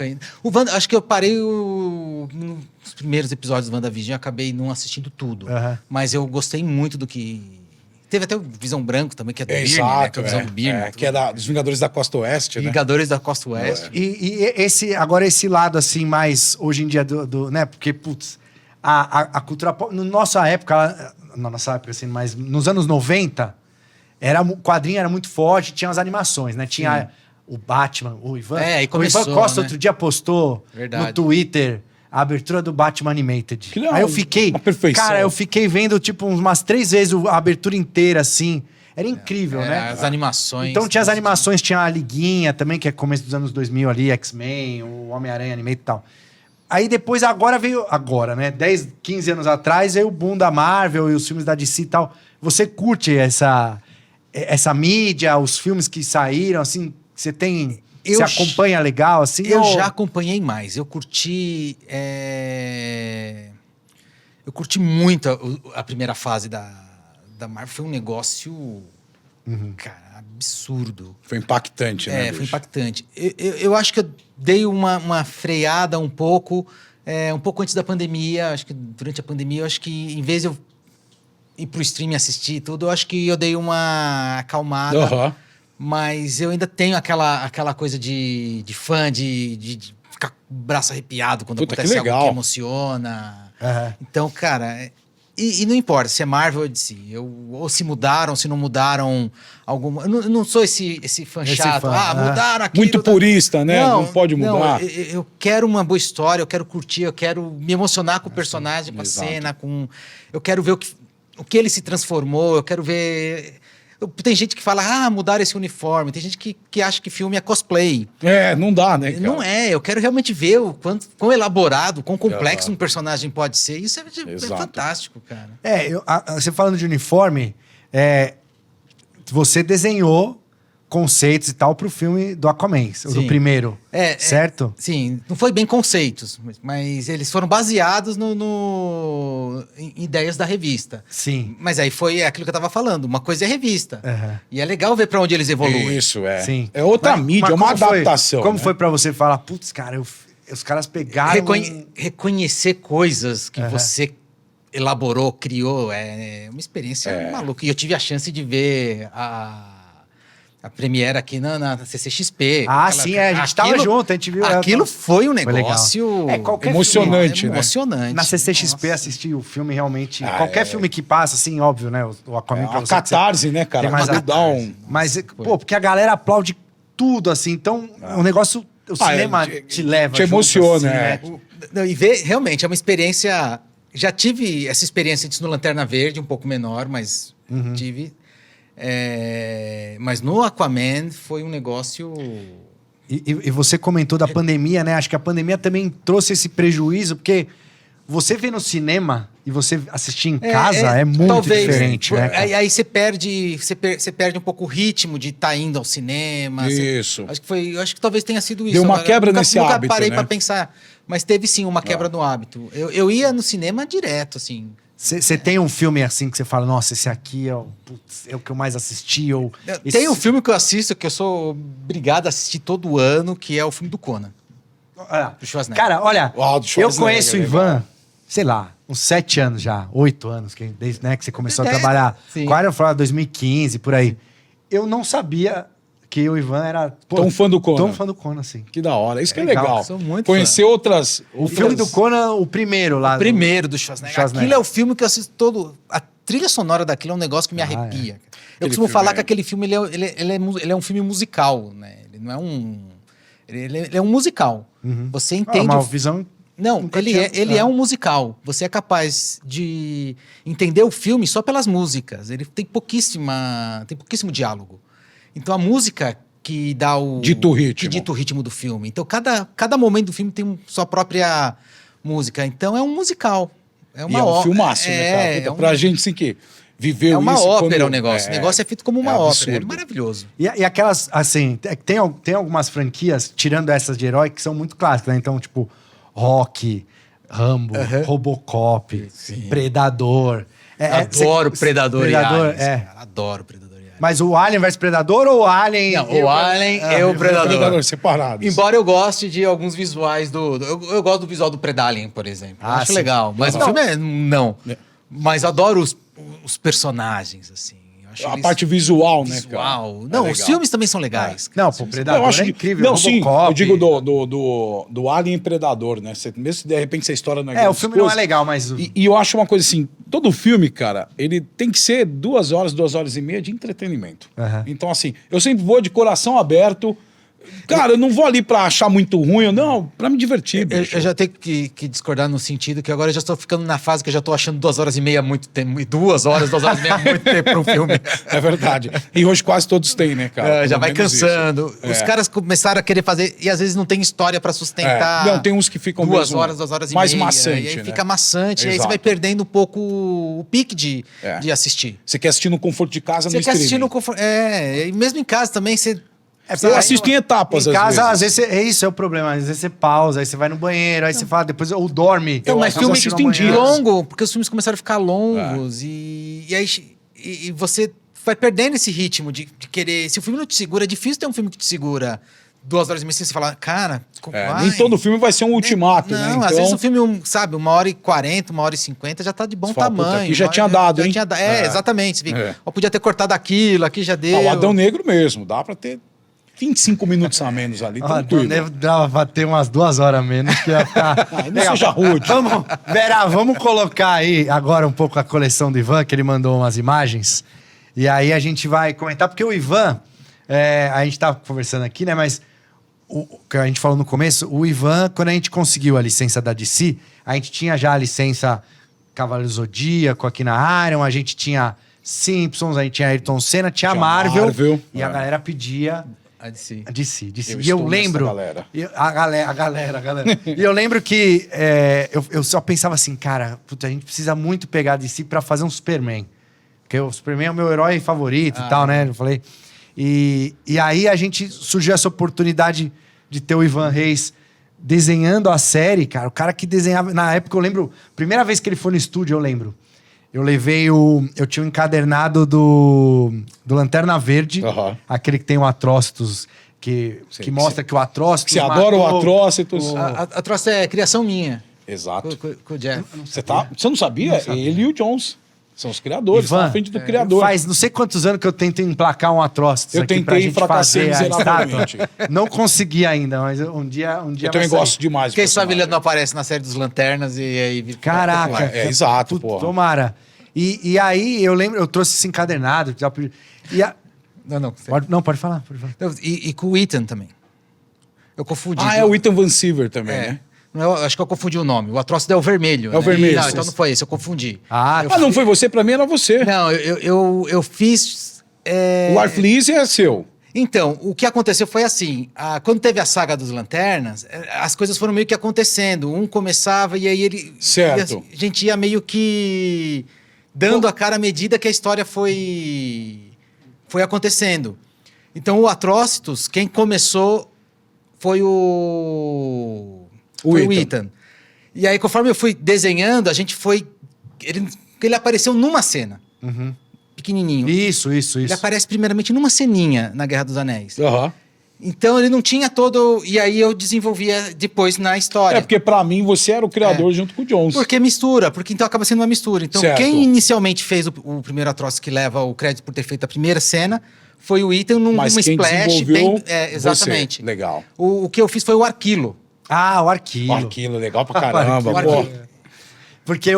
Acho que eu parei nos primeiros episódios do WandaVision e acabei não assistindo tudo. Mas eu gostei muito do que... Teve até o Visão Branco também, que é do Byrne, né? Que é o Visão do Byrne. Que é dos Vingadores da Costa Oeste, né? Vingadores da Costa Oeste. E esse lado, assim, mais hoje em dia né? Porque, putz, a cultura pop, na nossa época, assim, mas nos anos 90, o quadrinho era muito forte, tinha as animações, né? Tinha o Batman, o Ivan. E começou, o Ivan Costa, né? outro dia postou no Twitter a abertura do Batman Animated. Aí eu fiquei... Uma perfeição. Cara, eu fiquei vendo, tipo, umas 3 vezes a abertura inteira, assim. Era incrível, né? As animações. Então tinha as animações, tinha a Liguinha também, que é começo dos anos 2000 ali, X-Men, o Homem-Aranha Animated e tal. Aí depois, agora, né? 10, 15 anos atrás, veio o boom da Marvel e os filmes da DC e tal. Você curte essa mídia, os filmes que saíram, assim, você tem... Você acompanha legal, assim? Eu já acompanhei mais. Eu curti... Eu curti muito a primeira fase da Marvel. Foi um negócio... Cara, absurdo. Foi impactante, né? Foi impactante. Eu acho que eu dei uma freada um pouco antes da pandemia. Acho que durante a pandemia, eu acho que em vez de eu ir pro streaming assistir tudo, eu acho que eu dei uma acalmada. Mas eu ainda tenho aquela coisa de fã, de ficar com o braço arrepiado quando acontece algo que emociona. Então, cara... E não importa se é Marvel ou DC. Ou se mudaram, se não mudaram alguma... Eu não sou esse fã chato. Mudaram aquilo. Muito purista, né? Não pode mudar. Eu quero uma boa história, eu quero curtir, eu quero me emocionar com o personagem, com a cena, eu quero ver o que ele se transformou, eu quero ver... Tem gente que fala, mudaram esse uniforme. Tem gente que acha que filme é cosplay. Não dá, né, cara? Não é. Eu quero realmente ver quão elaborado, quão complexo um personagem pode ser. Isso é fantástico, cara. Você falando de uniforme, você desenhou conceitos e tal pro filme do Aquaman, do primeiro, certo? Sim, não foi bem conceitos, mas eles foram baseados em ideias da revista. Sim. Mas aí foi aquilo que eu tava falando, uma coisa é revista. E é legal ver pra onde eles evoluem. Isso, é. Sim. É outra mídia, é uma adaptação. Como foi pra você falar, putz, cara, os caras pegaram... Reconhecer coisas que você elaborou, criou, é uma experiência maluca. E eu tive a chance de ver a premiere aqui na CCXP. A gente tava junto, a gente viu. Aquilo foi um negócio emocionante, né? Emocionante. Na CCXP assistir o filme realmente... qualquer filme que passa, assim, óbvio, né? O Aquaman pra você... catarse, né, cara? Mas, porque a galera aplaude tudo, assim. Então, o negócio... O cinema te leva te emociona, assim, né? E ver, realmente, é uma experiência... Já tive essa experiência antes no Lanterna Verde, um pouco menor, mas tive... mas no Aquaman foi um negócio... E você comentou da pandemia, né? Acho que a pandemia também trouxe esse prejuízo, porque você vê no cinema e você assistir em casa é muito talvez, diferente, né? Aí você perde um pouco o ritmo de estar indo ao cinema. Isso. Acho que talvez tenha sido isso. Deu uma quebra nesse hábito, nunca parei né? para pensar, mas teve sim uma quebra no hábito. Eu ia no cinema direto, assim. Você tem um filme assim que você fala, nossa, esse aqui é o que eu mais assisti? Tem um filme que eu assisto, que eu sou obrigado a assistir todo ano, que é o filme do Conan. Do Schwarzenegger. Cara, olha, eu conheço o Ivan, sei lá, uns 7 anos já, 8 anos, desde né, que você começou a trabalhar. Qual era? Eu falava 2015, por aí. Eu não sabia que o Ivan era... tão fã do Conan. Tão fã do Conan, sim. Que da hora. Isso que é legal. Sou muito conhecer fã. outras... O filme do Conan, o primeiro lá. O primeiro do Schwarzenegger. Aquilo é o filme que eu assisto todo... A trilha sonora daquilo é um negócio que me arrepia. Eu costumo falar que aquele filme ele é um filme musical, né? Ele não é um... Ele é um musical. Você entende... uma visão... Não, ele é um musical. Você é capaz de entender o filme só pelas músicas. Ele tem pouquíssimo diálogo. Então a música que dá o... Dita o ritmo. Que dita o ritmo do filme. Então, cada momento do filme tem sua própria música. Então, é um musical. É uma um filmaço, né, cara? Pra gente, assim, que viveu isso... É uma ópera quando... o negócio. O negócio é feito como uma ópera. absurdo. É maravilhoso. E aquelas, assim, tem algumas franquias, tirando essas de herói, que são muito clássicas, né? Então, tipo, Rock, Rambo, Robocop, Predador. Adoro Predador e Predador, Aliens, cara. Adoro Predador e Aliens. Mas o Alien vs Predador ou o Alien... Não, o Alien é o Predador. Separados. Embora eu goste de alguns visuais eu gosto do visual do Predalien, por exemplo. Eu acho sim. legal. Mas o filme não. Mas adoro os personagens, assim. Eu acho A parte visual, né, cara? Visual. Não, os filmes também são legais. Não, pô, Predador Eu acho é que- incrível. Não, sim, Robocop. eu digo do Alien e Predador, né? Mesmo se de repente essa história não é O grandes filme não é coisas. legal, mas... E eu acho uma coisa assim, todo filme, cara, ele tem que ser 2 horas, 2 horas e meia de entretenimento. Aham. Então, assim, eu sempre vou de coração aberto. Cara, eu não vou ali pra achar muito ruim, não, pra me divertir, bicho. Eu já tenho que discordar no sentido que agora eu já estou ficando na fase que eu já estou achando 2 horas e meia muito tempo. 2 horas e meia muito tempo para um filme. É verdade. E hoje quase todos têm, né, cara? Já Pelo vai menos cansando. isso. Os É. caras começaram a querer fazer e às vezes não tem história para sustentar. Não, tem uns que ficam 2 mesmo horas, 2 horas e mais meia. maçante, E aí né? fica maçante, e aí você Exato. vai perdendo um pouco o pique de assistir. Você quer assistir no conforto de casa, Você no quer assistir streaming. no conforto. E mesmo em casa também você. Eu assisto em etapas, Em casa, às vezes. isso é o problema. Às vezes você pausa, aí você vai no banheiro, aí você fala, depois ou dorme. Então, mas filme assisto em dias. longo, porque os filmes começaram a ficar longos e aí e você vai perdendo esse ritmo de querer. Se o filme não te segura, é difícil ter um filme que te segura 2 horas e meia, você fala, cara, vai. Nem todo filme vai ser um ultimato, né? Não, às vezes o filme, sabe, 1h40, 1h50 já tá de bom Você fala, puta, tamanho. aqui já tinha dado, hein? Exatamente. Você fica, ó, podia ter cortado aquilo, aqui já deu. O Adão Negro mesmo, dá pra ter 25 minutos a menos ali, tranquilo. Dava pra ter umas 2 horas a menos que ia ficar... Não seja rude. Vamos colocar aí agora um pouco a coleção do Ivan, que ele mandou umas imagens. E aí a gente vai comentar, porque o Ivan, a gente tava conversando aqui, né? Mas o que a gente falou no começo, o Ivan, quando a gente conseguiu a licença da DC, a gente tinha já a licença Cavaleiro Zodíaco aqui na Iron, a gente tinha Simpsons, a gente tinha Ayrton Senna, tinha Marvel, e a galera pedia... A DC. DC. Eu E eu estou lembro... nessa galera. A galera. E eu lembro que eu só pensava assim, cara, puta, a gente precisa muito pegar a DC pra fazer um Superman. Porque o Superman é o meu herói favorito e tal, né? Eu falei... E aí surgiu essa oportunidade de ter o Ivan Reis desenhando a série, cara. O cara que desenhava... Na época, eu lembro... Primeira vez que ele foi no estúdio, eu lembro. Eu levei eu tinha um encadernado do Lanterna Verde, aquele que tem o Atrócitos, que mostra que o Atrócitos Você adora o Atrócitos. Atrócitos é criação minha. Exato. Com o Jeff. Você não sabia? Ele e o Jones. São os criadores, Ivan, estão à frente do criador. Faz não sei quantos anos que eu tento emplacar um Atrócitos Eu aqui tentei pra gente e fracassei fazer a estátua. miseravelmente. Não consegui ainda, mas um dia Eu vai também sair. gosto demais. do Quem sabe ele personagem. não aparece na série dos Lanternas e aí... Caraca. Exato, porra. Tomara. E aí, eu lembro, eu trouxe esse encadernado. Pode falar. E com o Ethan também. Eu confundi. É o Ethan Van Sciver também, né? Não, acho que eu confundi o nome. O Atrócito é o vermelho. É o vermelho, Não, sim. então não foi esse, eu confundi. Não foi você, pra mim era você. Não, eu fiz... O Arfleeze é seu. Então, o que aconteceu foi assim, quando teve a saga dos Lanternas, as coisas foram meio que acontecendo. Um começava e aí ele... Certo. A gente ia meio que dando a cara à medida que a história foi acontecendo. Então, o Atrócitos, quem começou foi o Ethan. E aí, conforme eu fui desenhando, a gente foi... Ele apareceu numa cena. Pequenininho. Isso. Ele aparece primeiramente numa ceninha na Guerra dos Anéis. Aham. Então ele não tinha todo... E aí eu desenvolvia depois na história. Porque pra mim você era o criador junto com o Jones. Porque mistura, porque então acaba sendo uma mistura. Então Certo. quem inicialmente fez o primeiro Atrócito que leva o crédito por ter feito a primeira cena foi o Ethan numa Mas quem splash. desenvolveu Exatamente. você. Legal. O que eu fiz foi o Arquilo. O Arquilo. Aquilo, legal pra caramba. O Pô. Arquilo. Porque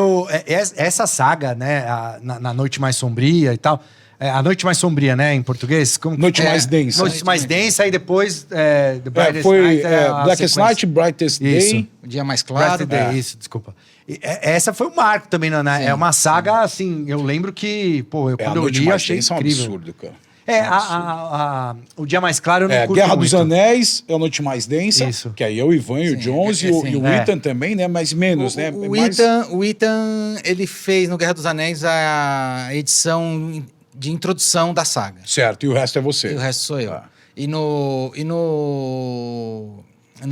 essa saga, né, na Noite Mais Sombria e tal... A Noite Mais Sombria, né, em português? Noite Mais Densa. Noite Mais Densa, e depois The Brightest Foi Night. A Blackest sequência. Night, Brightest Isso. Day. O dia mais claro. Brightest Day, isso, desculpa. Essa foi um marco também, né? É uma saga, assim, eu lembro que, pô, A quando eu Noite li, eu Mais achei Densa é um incrível. absurdo, cara. O Dia Mais Claro eu não curto Guerra muito. dos Anéis é a Noite Mais Densa, Isso. que aí é o Ivan e o Jones e o Ethan também, né? Mas menos, né? O Ethan, ele fez no Guerra dos Anéis a edição de introdução da saga. Certo, e o resto é você. E o resto sou eu. Ah. E no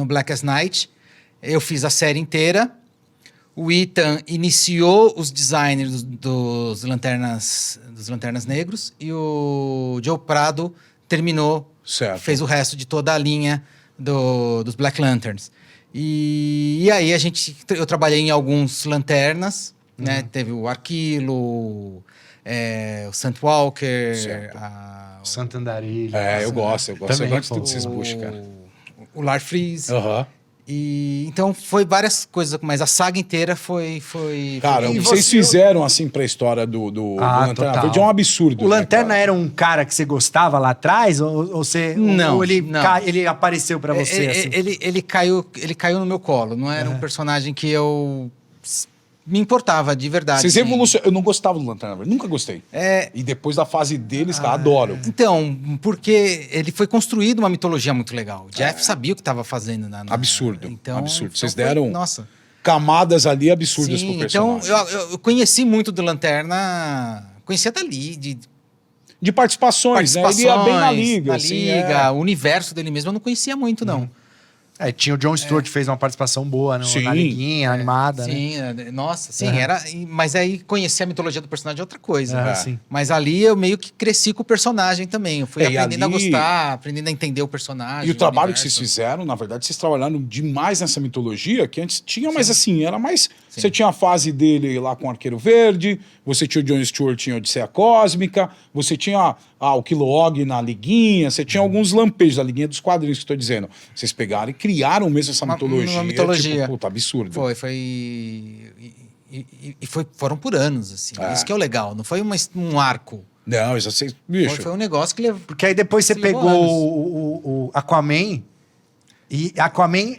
Blackest Night, eu fiz a série inteira. O Ethan iniciou os designers dos Lanternas Negros e o Joe Prado terminou, fez o resto de toda a linha dos Black Lanterns. E aí eu trabalhei em alguns Lanternas, né? Teve o Arquilo, o Sant Walker, o Sant Andarilho. Eu gosto de esses buchos, cara. O Lar Freeze. Aham. E então foi várias coisas, mas a saga inteira foi. Cara, o que vocês fizeram assim pra história do Lanterna Verde é um absurdo. O Lanterna era um cara que você gostava lá atrás? Ou você. Não. Ou ele, não. ele apareceu pra você? Assim? Ele caiu no meu colo. Não era um personagem que eu me importava de verdade. Vocês evolucionaram. Eu não gostava do Lanterna Verde, nunca gostei. E depois da fase deles, cara, adoro. Então, porque ele foi construído uma mitologia muito legal. O Jeff sabia o que estava fazendo. Absurdo. Então, absurdo. Vocês deram nossa. camadas ali absurdas pro então personagem. eu conheci muito do Lanterna, conhecia dali, de participações, né? Ele ia bem na liga. Na assim, liga, o universo dele mesmo eu não conhecia muito, não. Tinha o Jon Stewart fez uma participação boa na liguinha, animada. Sim, né? Nossa, sim, era. Mas aí conhecer a mitologia do personagem é outra coisa. Sim. Mas ali eu meio que cresci com o personagem também. Eu fui aprendendo ali... a gostar, aprendendo a entender o personagem. E o trabalho que vocês fizeram, na verdade, vocês trabalharam demais nessa mitologia, que antes tinha, mas assim, era mais. Sim. Você tinha a fase dele lá com o Arqueiro Verde, você tinha o Jon Stewart, tinha a Odisseia Cósmica, você tinha o Kilowog na liguinha, você tinha alguns lampejos, a liguinha dos quadrinhos que eu tô dizendo. Vocês pegaram e criaram mesmo essa mitologia. Uma mitologia. Tipo, puta, absurdo. Foram por anos, assim. Isso que é o legal, não foi um arco. Não, isso assim, bicho. Foi um negócio que levou. Porque aí depois você pegou o Aquaman, e Aquaman,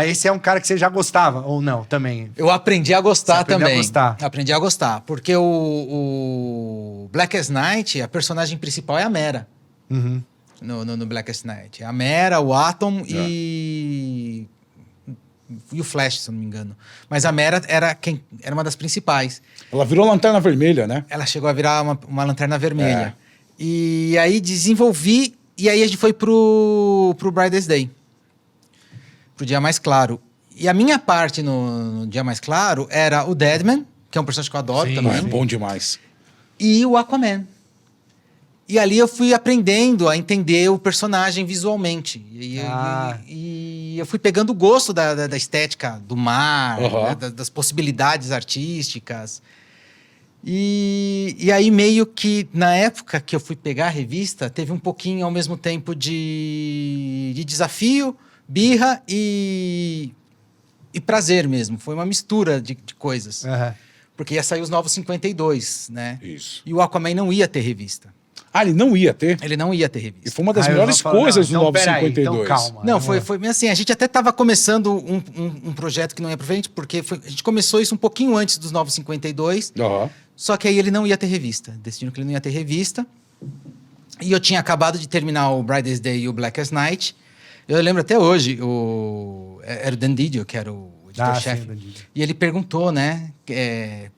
esse é um cara que você já gostava, ou não, também? Eu aprendi a gostar também. Aprendi a gostar, porque o Blackest Night, a personagem principal é a Mera. Uhum. No Blackest Night. A Mera, o Atom e o Flash, se eu não me engano. Mas a Mera era uma das principais. Ela virou Lanterna Vermelha, né? Ela chegou a virar uma Lanterna Vermelha. E aí desenvolvi, e aí a gente foi pro Brightest Day. Pro Dia Mais Claro. E a minha parte no Dia Mais Claro era o Deadman, que é um personagem que eu adoro também. É bom demais. E o Aquaman. E ali eu fui aprendendo a entender o personagem visualmente. E eu fui pegando o gosto da estética do mar, né, das possibilidades artísticas. E aí meio que, na época que eu fui pegar a revista, teve um pouquinho ao mesmo tempo de desafio, birra e prazer mesmo. Foi uma mistura de coisas. Porque ia sair os Novos 52, né? Isso. E o Aquaman não ia ter revista. Ele não ia ter? Ele não ia ter revista. E foi uma das melhores coisas do Novos 52. Então calma. Não, foi assim, a gente até estava começando um projeto que não ia pra frente, porque a gente começou isso um pouquinho antes dos Novos 52, só que aí ele não ia ter revista. Decidiram que ele não ia ter revista. E eu tinha acabado de terminar o Brightest Day e o Blackest Night. Eu lembro até hoje, era o Dan Didio, que era o editor-chefe. E ele perguntou, né,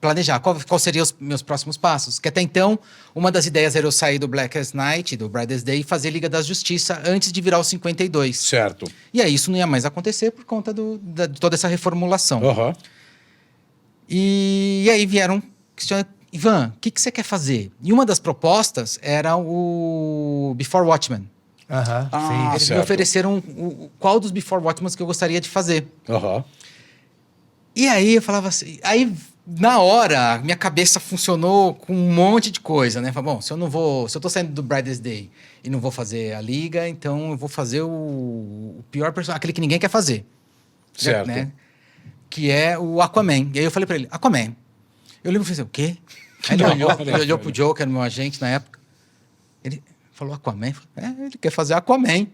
planejar qual seriam os meus próximos passos. Que até então, uma das ideias era eu sair do Blackest Night, do Brightest Day, e fazer Liga da Justiça antes de virar os 52. Certo. E aí isso não ia mais acontecer por conta de toda essa reformulação. E aí vieram questionar, Ivan, o que você quer fazer? E uma das propostas era o Before Watchmen. Eles me ofereceram qual dos Before Watchmen que eu gostaria de fazer. E aí eu falava assim... Aí, na hora, minha cabeça funcionou com um monte de coisa, né? Falei, bom, se eu tô saindo do Brightest Day e não vou fazer a Liga, então eu vou fazer o pior personagem, aquele que ninguém quer fazer. Certo. Né? Que é o Aquaman. E aí eu falei pra ele, Aquaman. Eu lembro e falei, o quê? Aí ele olhou pro Joe, que era meu agente na época. Ele falou, Aquaman? Ele quer fazer Aquaman.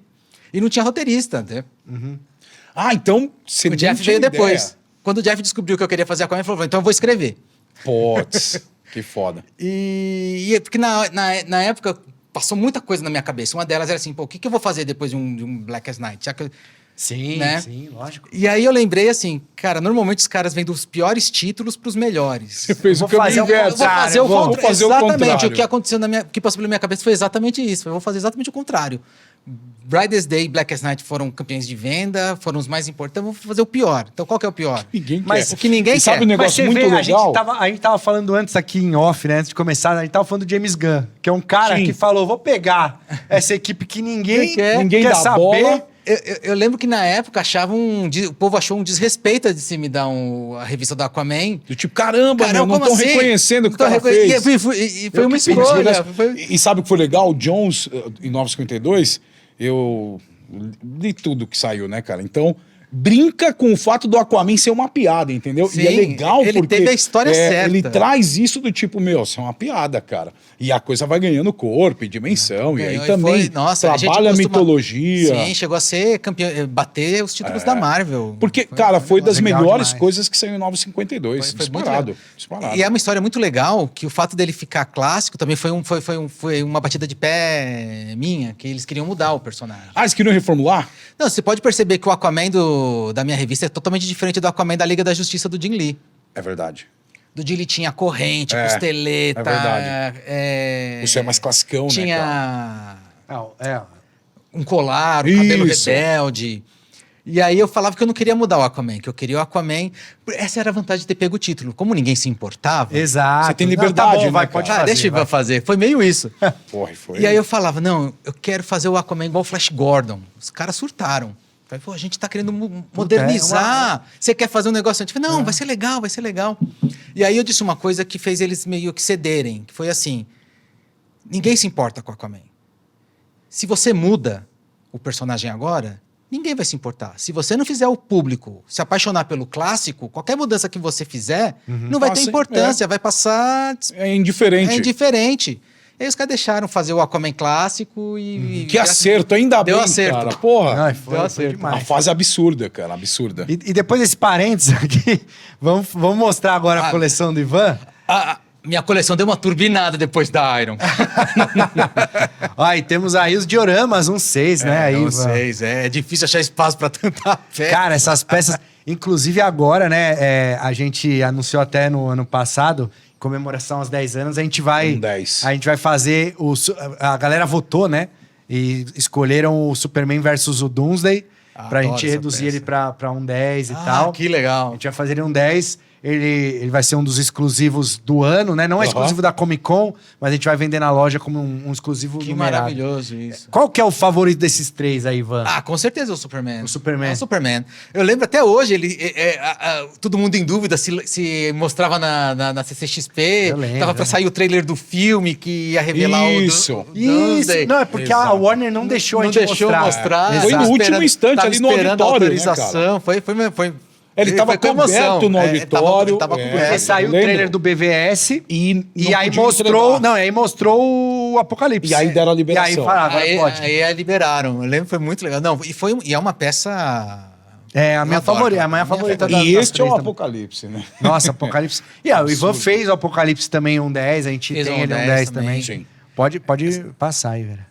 E não tinha roteirista, né? Então você o Jeff veio depois. Quando o Jeff descobriu que eu queria fazer Aquaman, ele falou, então eu vou escrever. Putz. Que foda. E porque na época passou muita coisa na minha cabeça. Uma delas era assim, pô, o que eu vou fazer depois de um Blackest Night? Já que Sim, né? sim, lógico. E aí eu lembrei assim, cara, normalmente os caras vêm dos piores títulos pros melhores. Você fez o vou fazer caminho inverso. Eu vou fazer Vou fazer o exatamente contrário. o que aconteceu o que passou pela minha cabeça foi exatamente isso. Eu vou fazer exatamente o contrário. Brightest Day e Blackest Night foram campeões de venda, foram os mais importantes. Eu vou fazer o pior. Então qual que é o pior? Ninguém Mas quer. o que ninguém E sabe quer. um Mas negócio você muito vê, legal? a gente tava falando antes aqui em off, né? Antes de começar, a gente tava falando do James Gunn, que é um cara Sim. que falou: vou pegar essa equipe que ninguém Ninguém quer dá saber. bola. Eu lembro que na época o povo achou um desrespeito de se me dar a revista do Aquaman. Do tipo, caramba, meu, não como estão assim? reconhecendo o que o Não cara tão fez. E foi uma escolha. E sabe o que foi legal? O Jones, em 952, eu li tudo que saiu, né, cara? Então, brinca com o fato do Aquaman ser uma piada, entendeu? Sim, e é legal ele porque... teve a história certa. Ele traz isso do tipo, meu, isso é uma piada, cara. E a coisa vai ganhando corpo e dimensão. E aí também trabalha a mitologia. Sim, chegou a ser campeão, bater os títulos da Marvel. Porque, cara, foi das legal melhores demais. coisas que saiu em 952. Foi muito Disparado. legal. Disparado. E é uma história muito legal, que o fato dele ficar clássico também foi uma batida de pé minha, que eles queriam mudar o personagem. Ah, eles queriam reformular? Não, você pode perceber que o Aquaman da minha revista é totalmente diferente do Aquaman da Liga da Justiça do Jim Lee. É verdade. Do Jim Lee tinha corrente, É, costeleta. é verdade. Isso é mais classicão, né, cara? Tinha um colar, um cabelo Isso. rebelde. E aí eu falava que eu não queria mudar o Aquaman, que eu queria o Aquaman. Essa era a vantagem de ter pego o título. Como ninguém se importava. Exato. Você tem Não, liberdade, tá bom, né, vai, cara? pode fazer. Deixa eu fazer. Foi meio isso. Porra, foi. E aí eu falava, não, eu quero fazer o Aquaman igual o Flash Gordon. Os caras surtaram. Falei, pô, a gente tá querendo modernizar. Você quer fazer um negócio antigo? Não, vai ser legal, vai ser legal. E aí eu disse uma coisa que fez eles meio que cederem, que foi assim, ninguém se importa com o Aquaman. Se você muda o personagem agora, ninguém vai se importar. Se você não fizer o público se apaixonar pelo clássico, qualquer mudança que você fizer, não vai ter importância, vai passar... É indiferente. É indiferente. E aí os caras deixaram fazer o Aquaman clássico e... Que acerto, ainda Deu bem, acerto. cara. Porra. Ai, foi demais. Uma fase absurda, cara. Absurda. E depois desse parênteses aqui, vamos mostrar agora a coleção do Ivan. Minha coleção deu uma turbinada depois da Iron. Ó, e temos aí os dioramas, uns 6, né? Aí, Não Ivan. sei, é difícil achar espaço pra tanta peça. Cara, essas peças... Inclusive agora, né? A gente anunciou até no ano passado, em comemoração aos 10 anos, a gente vai... 10. A gente vai fazer... A galera votou, né? E escolheram o Superman versus o Doomsday pra adoro gente essa reduzir peça. ele pra um 10 e tal. Que A legal. gente vai fazer ele um 10. Ele vai ser um dos exclusivos do ano, né? Não é exclusivo da Comic Con, mas a gente vai vender na loja como um exclusivo Que numerado. maravilhoso isso. Qual que é o favorito desses 3 aí, Ivan? Com certeza o Superman. O Superman. É o Superman. Eu lembro até hoje, todo mundo em dúvida se mostrava na CCXP. Eu lembro, Tava pra sair o trailer do filme que ia revelar Isso. o Isso! Doomsday. Não, é porque a Warner não deixou a Não gente deixou mostrar. Foi no Tava último esperando- instante, tava ali no esperando a auditório, né, autorização. Foi Ele tava foi com emoção. coberto no auditório. Tava com Porque É, saiu o lembro. trailer do BVS E e não aí podia mostrou... entregar. Não, aí mostrou o Apocalipse. E aí deram a E liberação. aí falaram, agora pode. Aí liberaram. Eu lembro, foi muito legal. Não, e é uma peça... É, a minha Eu adoro, favorita, cara. a minha favorita E das este é três o também. Apocalipse, né? Nossa, Apocalipse. E o Ivan fez o Apocalipse também um 10, a gente Fez tem um ele um 10 10 também. Sim. Pode passar aí, velho.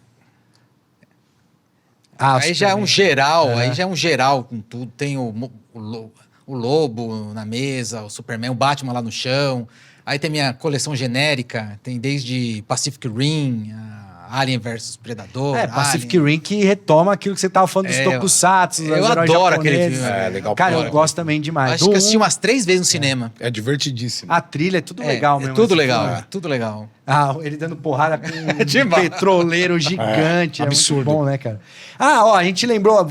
Aí já é um geral, É. aí já é um geral com tudo. Tem o Lobo na mesa, o Superman, o Batman lá no chão. Aí tem minha coleção genérica, tem desde Pacific Rim, Alien vs Predador. Pacific Alien. Rim que retoma aquilo que você tava falando dos É, tokusatsu, eu dos heróis adoro aquele japoneses. filme. É, legal Cara, pra eu caramba. gosto também demais. Acho que eu assisti umas 3 vezes no cinema. É divertidíssimo. A trilha é tudo legal mesmo. Tudo esse legal, filme. tudo legal. Ele dando porrada com um Demais. petroleiro gigante. É, absurdo. muito bom, né, cara? A gente lembrou,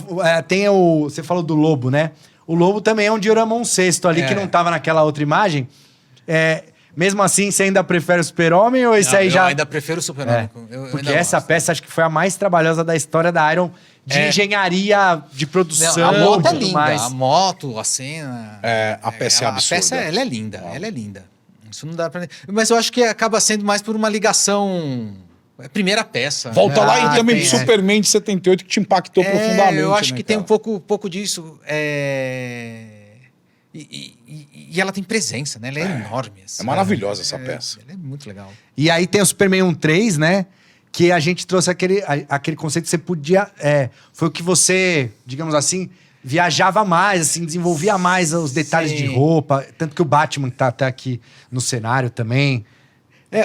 tem você falou do Lobo, né? O Lobo também é um diorama um sexto ali, que não tava naquela outra imagem. Mesmo assim, você ainda prefere o Super-Homem ou esse aí eu já... ainda prefiro o Super-Homem. Porque essa peça acho que foi a mais trabalhosa da história da Iron, de engenharia, de produção, A moto é tudo linda, mais. a moto, a cena... A peça é absurda. A peça, ela é linda, ela é linda. Isso não dá pra... Mas eu acho que acaba sendo mais por uma ligação... É a primeira peça. Volta lá e também tem, do Superman de 78 que te impactou profundamente. Eu acho né, que tem cara? um pouco disso. E ela tem presença, né? Ela é enorme. Assim. É maravilhosa essa peça. Ela é muito legal. E aí tem o Superman 1.3, né? Que a gente trouxe aquele conceito que você podia... foi o que você, digamos assim, viajava mais, assim, desenvolvia mais os detalhes de roupa. Tanto que o Batman tá até aqui no cenário também.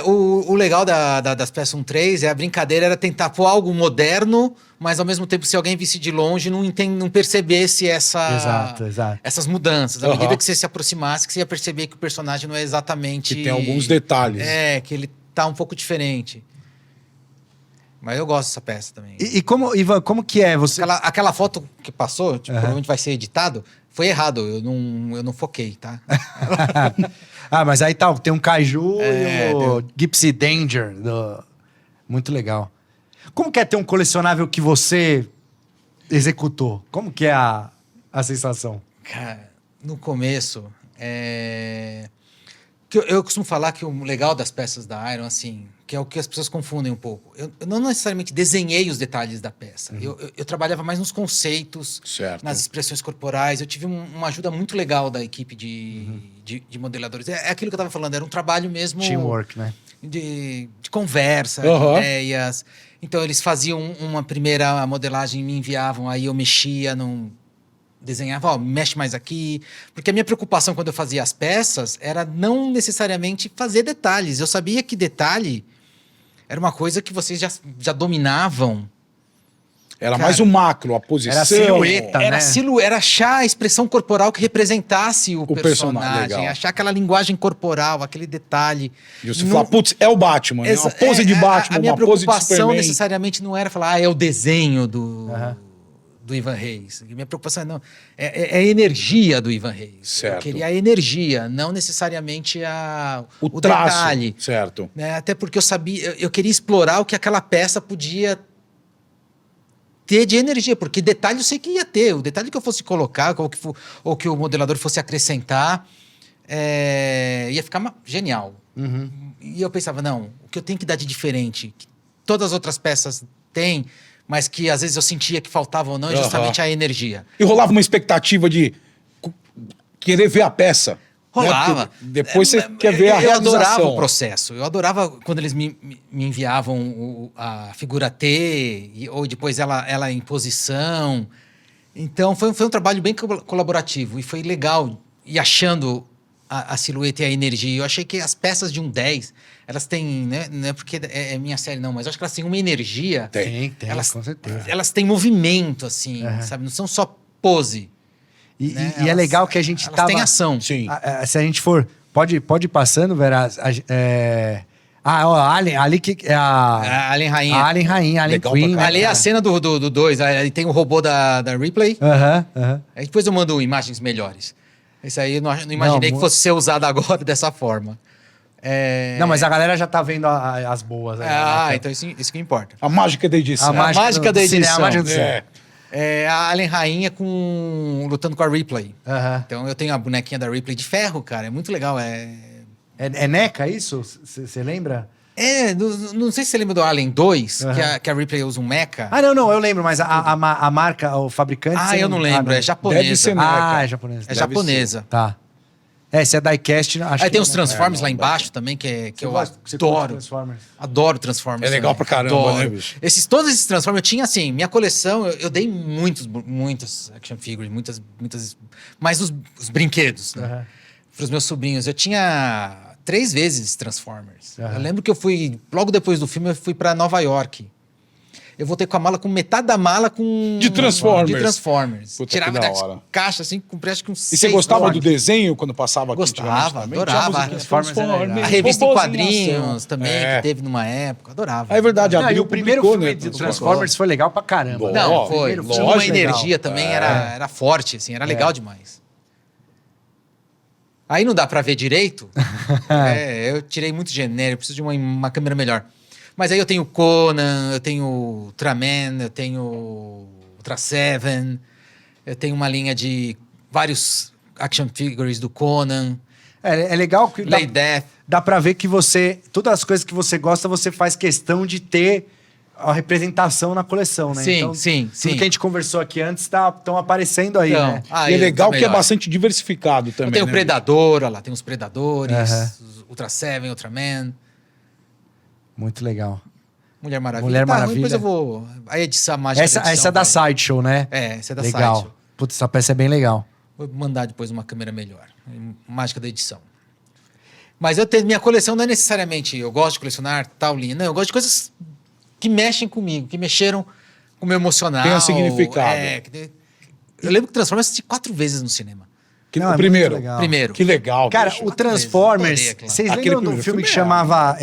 O legal das peças 1.3 a brincadeira era tentar pôr algo moderno, mas ao mesmo tempo, se alguém visse de longe, não percebesse Exato. essas mudanças. À medida que você se aproximasse, que você ia perceber que o personagem não é exatamente... Que tem alguns detalhes. Que ele tá um pouco diferente. Mas eu gosto dessa peça também. E como, Ivan, como que é? Você... Aquela foto que passou, provavelmente vai ser editado, foi errado. Eu não foquei, tá? Mas aí tá, tem um Kaiju e o Gypsy Danger. Muito legal. Como que é ter um colecionável que você executou? Como que é a sensação? Cara, no começo, eu costumo falar que o legal das peças da Iron, assim, que é o que as pessoas confundem um pouco. Eu não necessariamente desenhei os detalhes da peça. Eu trabalhava mais nos conceitos, nas expressões corporais. Eu tive uma ajuda muito legal da equipe de modeladores. É aquilo que eu estava falando, era um trabalho mesmo... Teamwork, né? De conversa, de ideias. Então, eles faziam uma primeira modelagem, me enviavam, aí eu mexia, desenhava, mexe mais aqui. Porque a minha preocupação quando eu fazia as peças era não necessariamente fazer detalhes. Eu sabia que detalhe era uma coisa que vocês já dominavam. Era mais o macro, a posição. Era a silhueta, né? Era achar a expressão corporal que representasse o personagem. Achar aquela linguagem corporal, aquele detalhe. E você fala, putz, é o Batman, né? Uma pose de Batman, a minha uma pose de preocupação Superman. necessariamente não era falar, é o desenho do Ivan Reis. Minha preocupação é a energia do Ivan Reis. Certo. Eu queria a energia, não necessariamente o traço, detalhe. certo. Né? Até porque eu queria explorar o que aquela peça podia ter de energia, porque detalhe eu sei que ia ter. O detalhe que eu fosse colocar, ou que o modelador fosse acrescentar, ia ficar genial. E eu pensava, não, o que eu tenho que dar de diferente, que todas as outras peças têm, mas que às vezes eu sentia que faltava ou não, é justamente a energia. E rolava uma expectativa de querer ver a peça. Rolava. Né? Depois você quer ver a realização. Eu adorava o processo. Eu adorava quando eles me enviavam a figura T, ou depois ela em posição. Então, foi um trabalho bem colaborativo. E foi legal ir achando a silhueta e a energia. Eu achei que as peças de 1.10, elas têm... Né, não é porque é minha série, não, mas eu acho que elas têm uma energia. Tem, com certeza. Elas têm movimento, assim, sabe? Não são só pose. E é legal que a gente elas têm ação. Sim. Se a gente for... Pode ir passando, Vera. Ali que é a Alien Rainha. A Alien Rainha, a Alien Legal Queen. Ali é a cena do 2. Aí tem o robô da Ripley. Aí depois eu mando imagens melhores. Isso aí eu não imaginei que fosse ser usado agora dessa forma. Não, mas a galera já tá vendo as boas. Aí, então isso que importa. A mágica da edição. A mágica da edição. A mágica do cinema. A Alien Rainha lutando com a Ripley. Então eu tenho a bonequinha da Ripley de ferro, cara. É muito legal. É NECA isso? Você lembra? Não sei se você lembra do Alien 2, que a Ripley usa um mecha. Não, eu lembro, mas a marca, o fabricante... eu não lembro, é japonesa. Deve ser NECA. É japonesa. É japonesa. Tá. Se é diecast, acho Aí que tem os Transformers lá embaixo também, que eu adoro. Adoro Transformers. É legal pra caramba, né, bicho? Todos esses Transformers, eu tinha assim, minha coleção, eu dei muitas action figures, muitas, mais os brinquedos, né? Para os meus sobrinhos. Eu tinha 3 vezes Transformers. Eu lembro que eu fui, logo depois do filme, eu fui para Nova York. Eu voltei com a mala, com metade da mala de Transformers. Puta, tirava da da hora. caixa, assim, comprei acho que uns 6. E você gostava do desenho quando passava aqui? Gostava, adorava. Transformers A revista em quadrinhos também, que teve numa época, adorava. É verdade, e o primeiro filme de Transformers foi legal pra caramba. Não, foi. Tinha uma legal. energia também, era forte, assim, era legal demais. Aí não dá pra ver direito. Eu tirei muito genérico, preciso de uma câmera melhor. Mas aí eu tenho Conan, eu tenho Ultraman, eu tenho Ultra Seven, eu tenho uma linha de vários action figures do Conan. É legal que Death. Dá pra ver que todas as coisas que você gosta, você faz questão de ter a representação na coleção, né? Sim, então, sim, tudo sim. que a gente conversou aqui antes estão aparecendo aí, Então, né? E é legal tá que é melhor. bastante diversificado também. Tem o né? Predador, olha lá, tem os Predadores, Aham. os Ultra Seven, Ultraman, Muito legal. Mulher Maravilha. Mulher Tá ruim, Maravilha. depois eu vou... A edição, a mágica da Essa edição, é da vai. Sideshow, né? Essa é da Legal. Sideshow. Putz, essa peça é bem legal. Vou mandar depois uma câmera melhor. Mágica da edição. Mas minha coleção não é necessariamente... Eu gosto de colecionar tal linha. Não, eu gosto de coisas que mexem comigo, que mexeram com o meu emocional. Tem um significado. Eu lembro que Transformers assisti 4 vezes no cinema. Não, o é primeiro. muito legal. Primeiro. Que legal. Cara, bicho. o Transformers... Adorei aquilo lá. Vocês Aquele lembram de um primeiro filme que filme é- chamava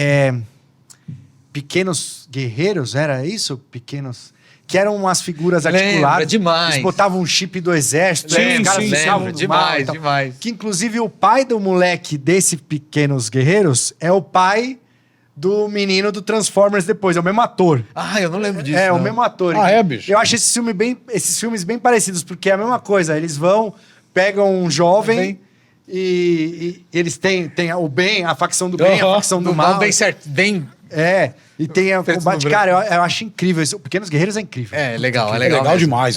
Pequenos Guerreiros? Era isso? Pequenos... Que eram umas figuras Lembra, articuladas. demais. Eles botavam um chip do exército. Sim, aí os caras sim, ficavam lembra, do mal demais, e tal. demais. Que inclusive o pai do moleque desse Pequenos Guerreiros é o pai do menino do Transformers depois. É o mesmo ator. Ah, eu não lembro disso. É, não. o mesmo ator. Ah, é, bicho? Eu acho esses filmes bem parecidos, porque é a mesma coisa. Eles vão, pegam um jovem e eles têm o bem, a facção do bem, a Aham. facção do Do mal. mal bem certo, bem... É, e tem o Preto combate. no Cara, eu acho incrível. O Pequenos Guerreiros é incrível. É legal, é É legal. legal mesmo. demais.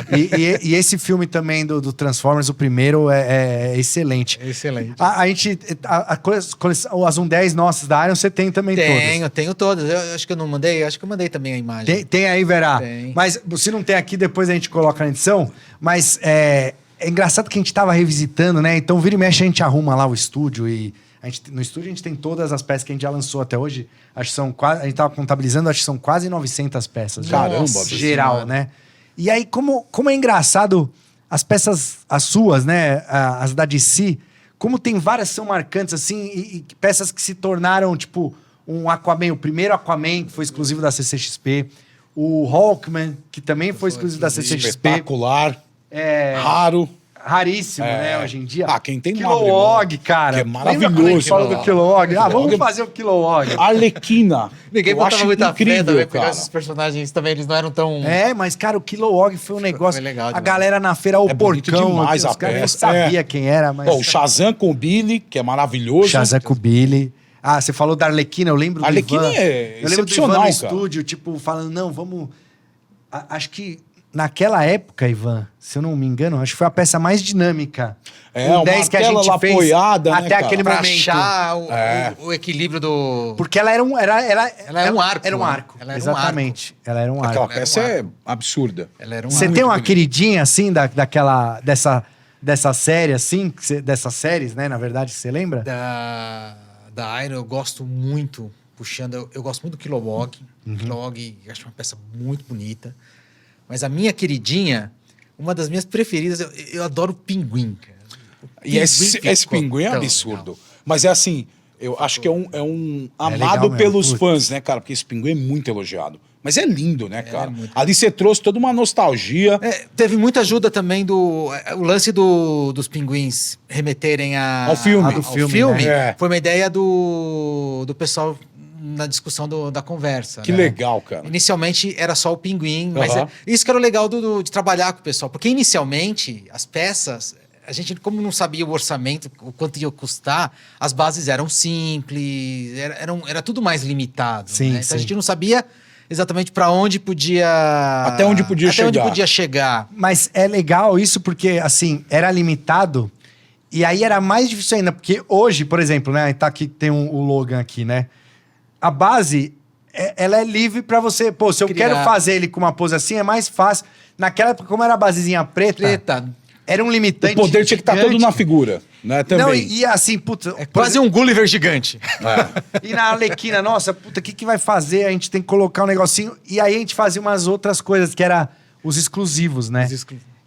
E esse filme também do Transformers, o primeiro, é excelente. É excelente. A gente. As 10 nossas da Iron, você tem também todas. Tenho todas. Eu acho que eu não mandei, acho que eu mandei também a imagem. Tem aí, Verá. Tem. Mas se não tem aqui, depois a gente coloca na edição. Mas é engraçado que a gente tava revisitando, né? Então, vira e mexe, a gente arruma lá o estúdio e... no estúdio a gente tem todas as peças que a gente já lançou até hoje. Acho que são quase... A gente tava contabilizando, acho que são quase 900 peças. já. Caramba, Geral, Senhora. né? E aí, como é engraçado as peças, as suas, né? As da DC, como tem várias são marcantes, assim, e peças que se tornaram, tipo, um Aquaman, o primeiro Aquaman, que foi exclusivo da CCXP. O Hawkman, que também foi exclusivo da CCXP. Espetacular. É, Raro. raríssimo, É. né, hoje em dia. Ah, quem tem Kilowog, cara. que é Lembra quando a maravilhoso. gente falou do Kilowog? Ah, vamos Kilowog. fazer o Kilowog. Arlequina. Ninguém Eu botava acho muita fé incrível, também, porque cara. esses personagens também, eles não eram tão... É, mas, cara, o Kilowog foi um negócio... foi legal a demais. galera na feira, o É bonito porcão, demais aqui, a os caras nem peça. sabia É. quem era, mas... Pô, o Shazam com o Billy, que é maravilhoso. Shazam com o Billy. Ah, você falou da Arlequina, eu lembro Arlequina do Ivan. é Eu lembro do Ivan excepcional, no cara. estúdio, tipo, falando, não, vamos... Acho que naquela época, Ivan, se eu não me engano, acho que foi a peça mais dinâmica. É, O uma 10 que a tela gente lá fez apoiada, né, até cara? aquele Pra momento. achar É. o equilíbrio do... Porque ela era um... Ela era um arco, Era um né? arco. Ela era um Exatamente. Ela era um Aquela arco. peça é absurda. Ela era um Você arco. tem uma bonito. queridinha, assim, dessa série, assim? Dessas séries, né? Na verdade, você lembra? Da Iron eu gosto muito, puxando, eu gosto muito do Kilowog. Uhum. Kilowog, eu acho uma peça muito bonita. Mas a minha queridinha, uma das minhas preferidas, eu adoro o Pinguim, cara. O E esse ficou pinguim é tão absurdo. legal. Mas é assim, eu acho que é um legal amado mesmo, pelos putz. fãs, né, cara? Porque esse pinguim é muito elogiado. Mas é lindo, né, cara? muito. Ali você trouxe toda uma nostalgia. Teve muita ajuda também o lance dos pinguins remeterem Ao filme. ao filme, filme, né? É. foi uma ideia do pessoal na discussão da conversa. Que né? legal, cara. Inicialmente era só o pinguim, mas Aham. isso que era o legal de trabalhar com o pessoal, porque inicialmente as peças, a gente como não sabia o orçamento, o quanto ia custar, as bases eram simples, era tudo mais limitado. Sim, né? Então sim. a gente não sabia exatamente para onde podia... Até onde podia até onde chegar. podia chegar. Mas é legal isso porque, assim, era limitado e aí era mais difícil ainda, porque hoje, por exemplo, né? Tá aqui, tem o Logan aqui, né? A base, ela é livre pra você... Pô, se eu Criar. quero fazer ele com uma pose assim, é mais fácil. Naquela época, como era a basezinha preta, era um limitante O poder tinha que estar todo gigante. na figura, né? Também. Não, e assim, puta... É quase um Gulliver gigante. E na Arlequina, nossa, puta, o que vai fazer? A gente tem que colocar um negocinho. E aí a gente fazia umas outras coisas, que era os exclusivos, né?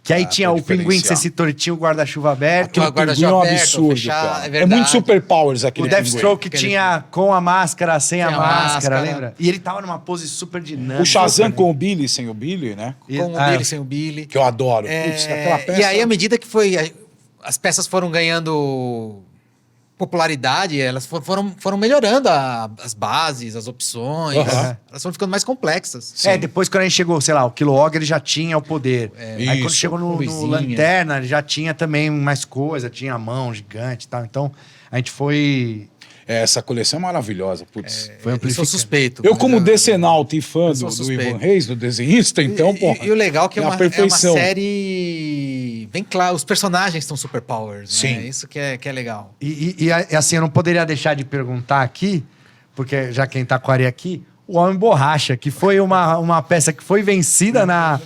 Que aí tinha pra o pinguim que você diferenciar. citou, ele tinha o guarda-chuva aberto. Aquele guarda-chuva pinguim é um aberto, absurdo, fechar, cara. é É, verdade. muito superpowers O aquele Deathstroke Aquele- tinha com a máscara, sem a Sem a máscara, máscara. lembra? E ele tava numa pose super dinâmica. O Shazam com o Billy, sem o Billy, né? E- Com o ah, Billy, sem o Billy. Que eu adoro. É, Putz, aquela peça... E aí, à medida que as peças foram ganhando popularidade, elas foram melhorando as bases, as opções. Elas foram ficando mais complexas. Sim. Depois quando a gente chegou, sei lá, o Kilowog, ele já tinha o poder. Aí quando chegou no Lanterna, ele já tinha também mais coisa, tinha a mão gigante e tal. Então, a gente foi... Essa coleção é maravilhosa, putz. Eu sou suspeito. Eu, como decenalto e fã do Ivan Reis, do desenhista, então, pô. E o legal é que é uma série bem clara. Os personagens são superpowers, Sim. Né? Isso que é legal. E assim, eu não poderia deixar de perguntar aqui, porque já quem tá com a Ari aqui, o Homem Borracha, que foi uma peça que foi vencida na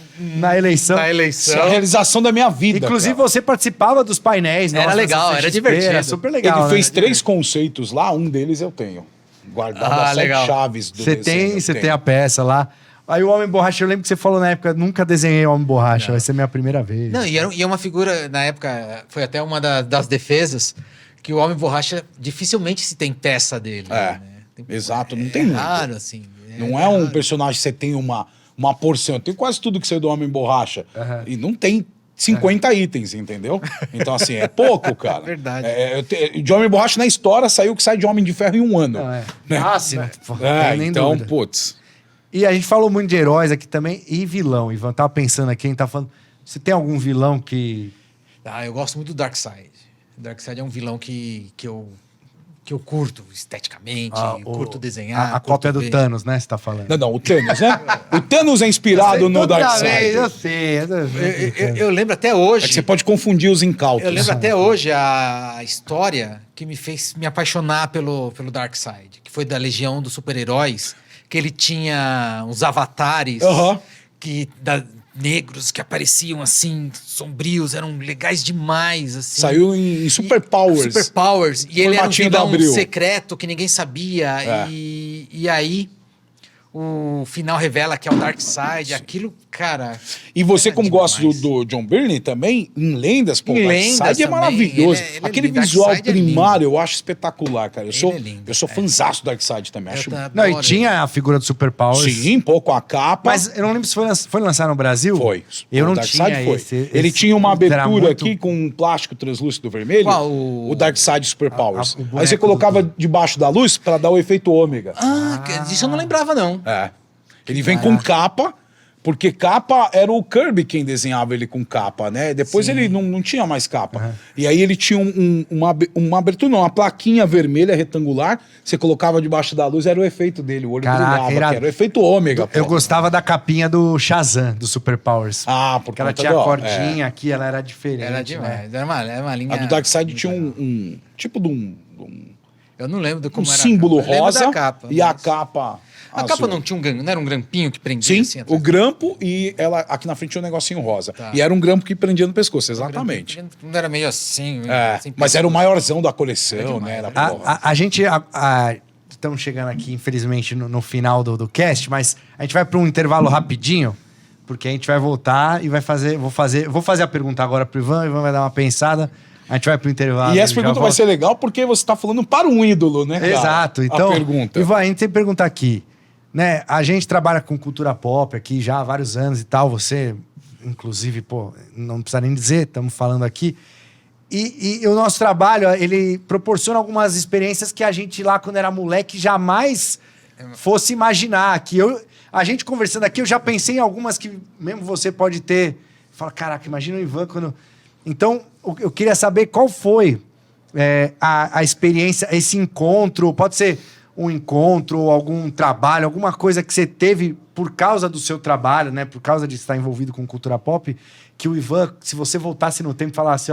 eleição. Essa é a realização da minha vida. Inclusive, você participava dos painéis. Era legal, era divertido. Era super legal. Ele fez 3 conceitos lá, um deles eu tenho. Guardado as 7 chaves do desenho. Você tem a peça lá. Aí o Homem Borracha, eu lembro que você falou na época, nunca desenhei o Homem Borracha, vai ser minha primeira vez. Não, e é uma figura, na época, foi até uma das defesas, que o Homem Borracha dificilmente se tem peça dele. Né? Exato, não tem muito. Raro, assim. Não é um personagem que você tem uma porção. Tem quase tudo que saiu do Homem Borracha. E não tem 50 itens, entendeu? Então, assim, é pouco, cara. Verdade. De Homem Borracha na história saiu o que sai de Homem de Ferro em um ano. Né? Sim. Nem então, dúvida. putz. E a gente falou muito de heróis aqui também e vilão. Ivan, tava pensando aqui, a gente tá falando... Você tem algum vilão que... Eu gosto muito do Darkseid. O Darkseid é um vilão que eu curto esteticamente, curto desenhar. A cópia do Thanos, né? Você tá falando. Não, o Thanos, né? O Thanos é inspirado no Darkseid. Eu sei. Eu lembro até hoje... É que você pode confundir os incautos. Eu lembro até hoje a história que me fez me apaixonar pelo Darkseid, que foi da Legião dos Super-Heróis, que ele tinha uns avatares negros que apareciam assim, sombrios, eram legais demais. Assim. Saiu em Superpowers. Superpowers. E ele era um vilão Abril. secreto que ninguém sabia. E aí o final revela que é o Darkseid. Aquilo, cara... E você, como gosta do John Byrne também, em Lendas, pô, o Darkseid é maravilhoso. Aquele visual primário eu acho espetacular, cara. Eu sou fãzaço do Darkseid também. Não, e tinha a figura do Superpowers. Sim, pô, com a capa. Mas eu não lembro se foi lançado no Brasil. Foi. Eu não tinha esse. Ele tinha uma abertura aqui com um plástico translúcido vermelho. O Darkseid Superpowers. Aí você colocava debaixo da luz pra dar o efeito ômega. Isso eu não lembrava, não. Ele vem com capa, porque capa era o Kirby quem desenhava ele com capa, né? Depois ele não tinha mais capa. E aí ele tinha uma abertura, uma plaquinha vermelha retangular, você colocava debaixo da luz, era o efeito dele, o olho brilhava, era o efeito ômega. Eu gostava da capinha do Shazam, do Superpowers. Porque ela tinha a cordinha aqui, ela era diferente. Era demais, era uma linha... A do Darkseid tinha um tipo de um... Eu não lembro de como era. Símbolo rosa da capa, e a capa... A capa não era um grampinho que prendia? Sim, assim, o grampo e ela aqui na frente tinha um negocinho rosa. E era um grampo que prendia no pescoço, exatamente. Não era meio assim. Mas era o maiorzão da coleção, né? Era a gente... Estamos chegando aqui, infelizmente, no final do cast, mas a gente vai para um intervalo rapidinho, porque a gente vai voltar e vou fazer a pergunta agora pro Ivan, o Ivan vai dar uma pensada. A gente vai pro intervalo. E essa pergunta vai ser legal porque você está falando para um ídolo, né? Exato. Então, a pergunta. Ivan, a gente tem que perguntar aqui. Né? A gente trabalha com cultura pop aqui já há vários anos e tal. Você, inclusive, pô, não precisa nem dizer, estamos falando aqui. E o nosso trabalho, ele proporciona algumas experiências que a gente lá, quando era moleque, jamais fosse imaginar. A gente conversando aqui, eu já pensei em algumas que mesmo você pode ter. Fala, caraca, imagina o Ivan quando... Então, eu queria saber qual foi a experiência, esse encontro, pode ser um encontro, algum trabalho, alguma coisa que você teve por causa do seu trabalho, né? Por causa de estar envolvido com cultura pop, que o Ivan, se você voltasse no tempo e falasse,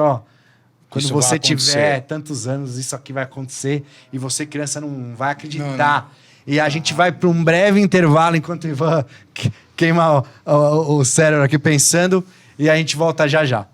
quando isso você tiver tantos anos, isso aqui vai acontecer, e você, criança, não vai acreditar. Não. E a gente vai para um breve intervalo, enquanto o Ivan queima o cérebro aqui pensando, e a gente volta já já.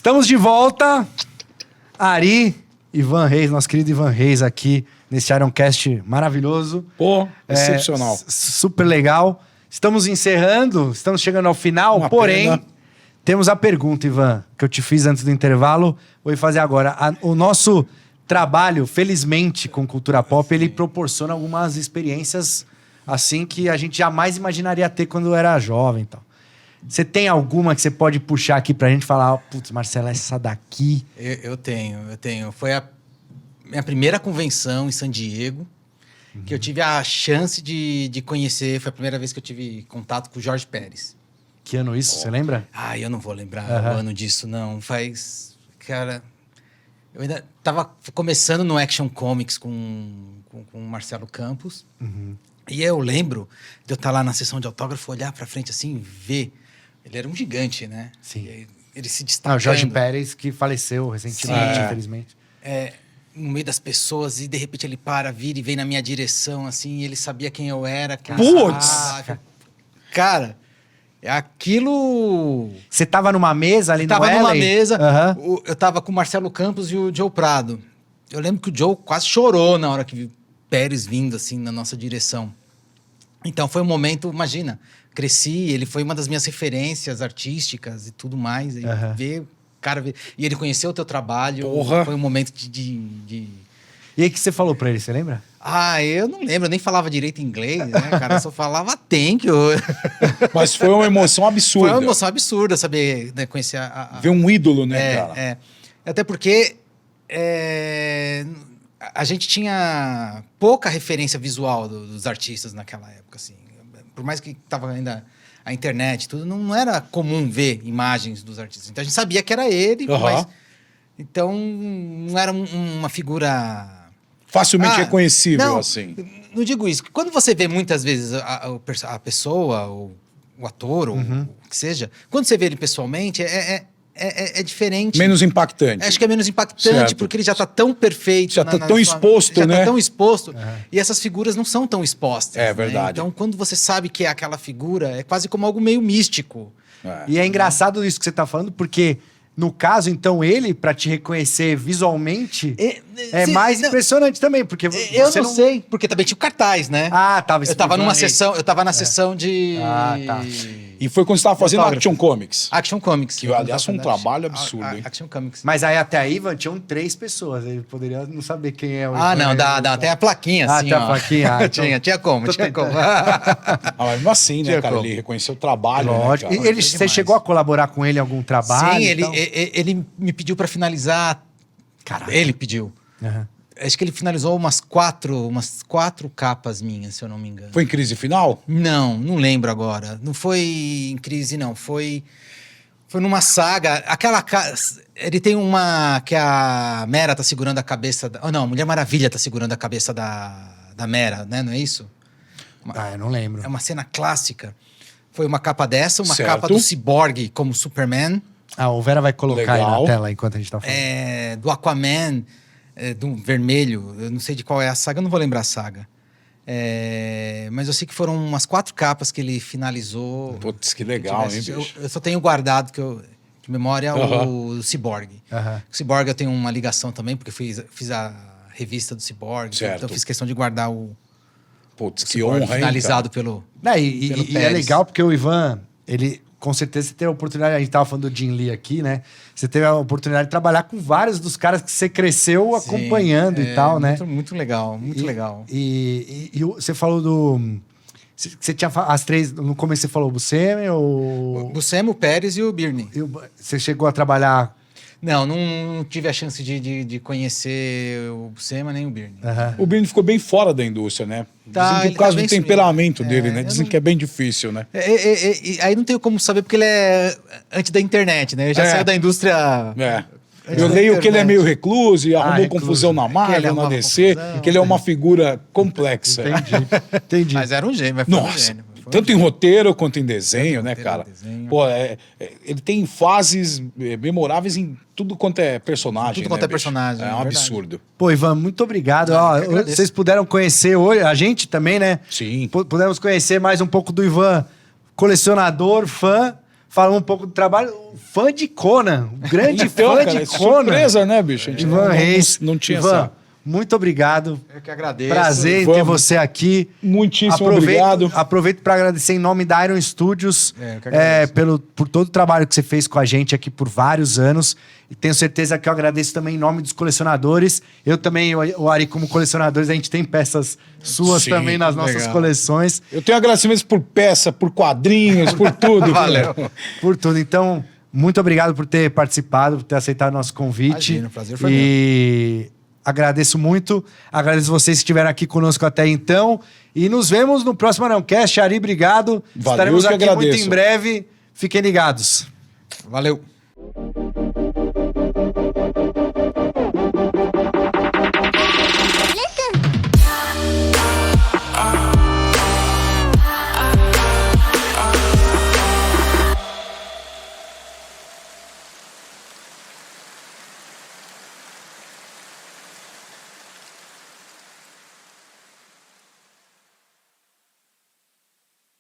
Estamos de volta. Ari, Ivan Reis, nosso querido Ivan Reis aqui nesse Ironcast maravilhoso. Pô, excepcional. Super legal. Estamos encerrando, estamos chegando ao final, Uma porém, pena. temos a pergunta, Ivan, que eu te fiz antes do intervalo. Vou fazer agora. O nosso trabalho, felizmente, com cultura pop, ele proporciona algumas experiências assim que a gente jamais imaginaria ter quando era jovem e tal. Você tem alguma que você pode puxar aqui pra gente falar, putz, Marcelo, essa daqui... Eu tenho. Foi a minha primeira convenção em San Diego, que eu tive a chance de conhecer. Foi a primeira vez que eu tive contato com o Jorge Pérez. Que ano isso, você lembra? Ah, eu não vou lembrar o ano disso, não. Faz... Cara... Eu ainda tava começando no Action Comics com o Marcelo Campos. E eu lembro de eu estar lá na sessão de autógrafo, olhar pra frente assim, ver... Ele era um gigante, né? Sim. E aí, ele se destacando. O Jorge Pérez, que faleceu recentemente, infelizmente. No meio das pessoas, e de repente ele vira e vem na minha direção, assim, e ele sabia quem eu era. Putz! Cara, aquilo... Você tava numa mesa ali no Tava numa Ellen? mesa, Aham. eu tava com o Marcelo Campos e o Joe Prado. Eu lembro que o Joe quase chorou na hora que viu o Pérez vindo, assim, na nossa direção. Então foi um momento, imagina, cresci, ele foi uma das minhas referências artísticas e tudo mais. E ver, cara, e ele conheceu o teu trabalho, Porra. foi um momento de... E aí, o que você falou pra ele, você lembra? Ah, eu não lembro, eu nem falava direito inglês, né, cara? Eu só falava thank you. Mas foi uma emoção absurda. Foi uma emoção absurda saber, né, conhecer Ver um ídolo, né, cara? Até porque a gente tinha pouca referência visual dos artistas naquela época, assim. Por mais que tava ainda a internet e tudo, não era comum ver imagens dos artistas. Então a gente sabia que era ele, mas... Então não era uma figura... Facilmente reconhecível, não, assim. Não digo isso. Quando você vê muitas vezes a pessoa, o ator, ou o que seja, quando você vê ele pessoalmente, é diferente. Menos impactante. Acho que é menos impactante, Certo. porque ele já está tão perfeito. Já tá tão exposto, né? Já tá tão exposto. E essas figuras não são tão expostas. É verdade. Né? Então, quando você sabe que é aquela figura, é quase como algo meio místico. E é engraçado isso que você tá falando, porque... No caso, então, ele, pra te reconhecer visualmente, mais impressionante também, porque Eu não sei, porque também tinha o cartaz, né? Ah, tava Eu tava numa explicando aí. sessão, eu tava na sessão de... Ah, tá. E foi quando você estava fazendo Autógrafo. Action Comics. Action Comics. Que, aliás, foi um trabalho absurdo, hein? Action Comics. Mas aí até aí, Ivan, tinham 3 pessoas. Ele poderia não saber quem é o Ah, Ivan. não, dá. Tem a plaquinha, assim, tem a ó. plaquinha. Então, tinha como. Mas mesmo assim, né, Tinha cara? como. Ele reconheceu o trabalho, lógico. né, E cara? você chegou a colaborar com ele em algum trabalho? Sim, então? ele me pediu pra finalizar. Caraca. Ele pediu. Aham. Acho que ele finalizou umas quatro capas minhas, se eu não me engano. Foi em crise final? Não lembro agora. Não foi em crise, não. Foi numa saga. Ele tem uma que a Mera tá segurando a cabeça... não, a Mulher Maravilha tá segurando a cabeça da Mera, né? Não é isso? Eu não lembro. É uma cena clássica. Foi uma capa dessa, uma Certo. capa do Cyborg como Superman, O Vera vai colocar aí Legal. na tela enquanto a gente tá falando. do Aquaman, do Vermelho. Eu não sei de qual é a saga, eu não vou lembrar a saga. Mas eu sei que foram umas 4 capas que ele finalizou. Putz, que legal, hein, eu, bicho? eu só tenho guardado de memória o Cyborg. Aham. O Cyborg eu tenho uma ligação também, porque fiz a revista do Cyborg. Certo. Então eu fiz questão de guardar o Putz, que Cyborg honra, hein, finalizado pelo E é Pérez. legal porque o Ivan, ele... Com certeza você teve a oportunidade, a gente tava falando do Jim Lee aqui, né? Você teve a oportunidade de trabalhar com vários dos caras que você cresceu acompanhando e tal, né? Muito legal, muito legal. E você falou do... Você tinha as 3... No começo você falou o Buscemi ou... O Buscemi, o Pérez e o Birney. Você chegou a trabalhar... Não tive a chance de conhecer o Buscemi nem o Birney. O Birney ficou bem fora da indústria, né? Tá, Dizem que ele por causa tá do bem temperamento sumido. dele, né? Eu Dizem não- que é bem difícil, né? Aí não tenho como saber porque ele é antes da internet, né? Ele já saiu da indústria... É. Antes Eu da leio que ele é internet. meio recluso e arrumou recluso. confusão na Que ele Marvel, na arrumava DC, confusão. que ele é uma figura complexa. Entendi. Mas era um gênio, foi um Nossa, gênio. Foi um tanto em gênio. roteiro quanto em desenho, né, roteiro, cara? desenho. Pô, ele tem fases memoráveis em tudo quanto é personagem. Tudo quanto né, é personagem, bicho? É um é verdade. absurdo. Pô, Ivan, muito obrigado. Eu Ó, que agradeço. vocês puderam conhecer hoje, a gente também, né? Sim. Pudemos conhecer mais um pouco do Ivan, colecionador, fã, falamos um pouco do trabalho. Fã de Conan, grande Então, fã cara, de é Conan. surpresa, né, bicho? A gente Ivan Reis. não tinha Ivan, essa... muito obrigado. Eu que agradeço. Prazer em ter você aqui. Muitíssimo obrigado. Aproveito para agradecer em nome da Iron Studios Eu que agradeço. por todo o trabalho que você fez com a gente aqui por vários anos. E tenho certeza que eu agradeço também em nome dos colecionadores. Eu também, o Ari, como colecionadores, a gente tem peças suas Sim, também nas nossas legal. coleções. Eu tenho agradecimentos por peça, por quadrinhos, por tudo. Valeu. Por tudo. Então, muito obrigado por ter participado, por ter aceitado o nosso convite. Imagina, o prazer foi E agradeço muito. Agradeço vocês que estiveram aqui conosco até então. E nos vemos no próximo Anãocast. Ari, obrigado. Valeu, Estaremos eu que aqui muito agradeço. em breve. Fiquem ligados. Valeu.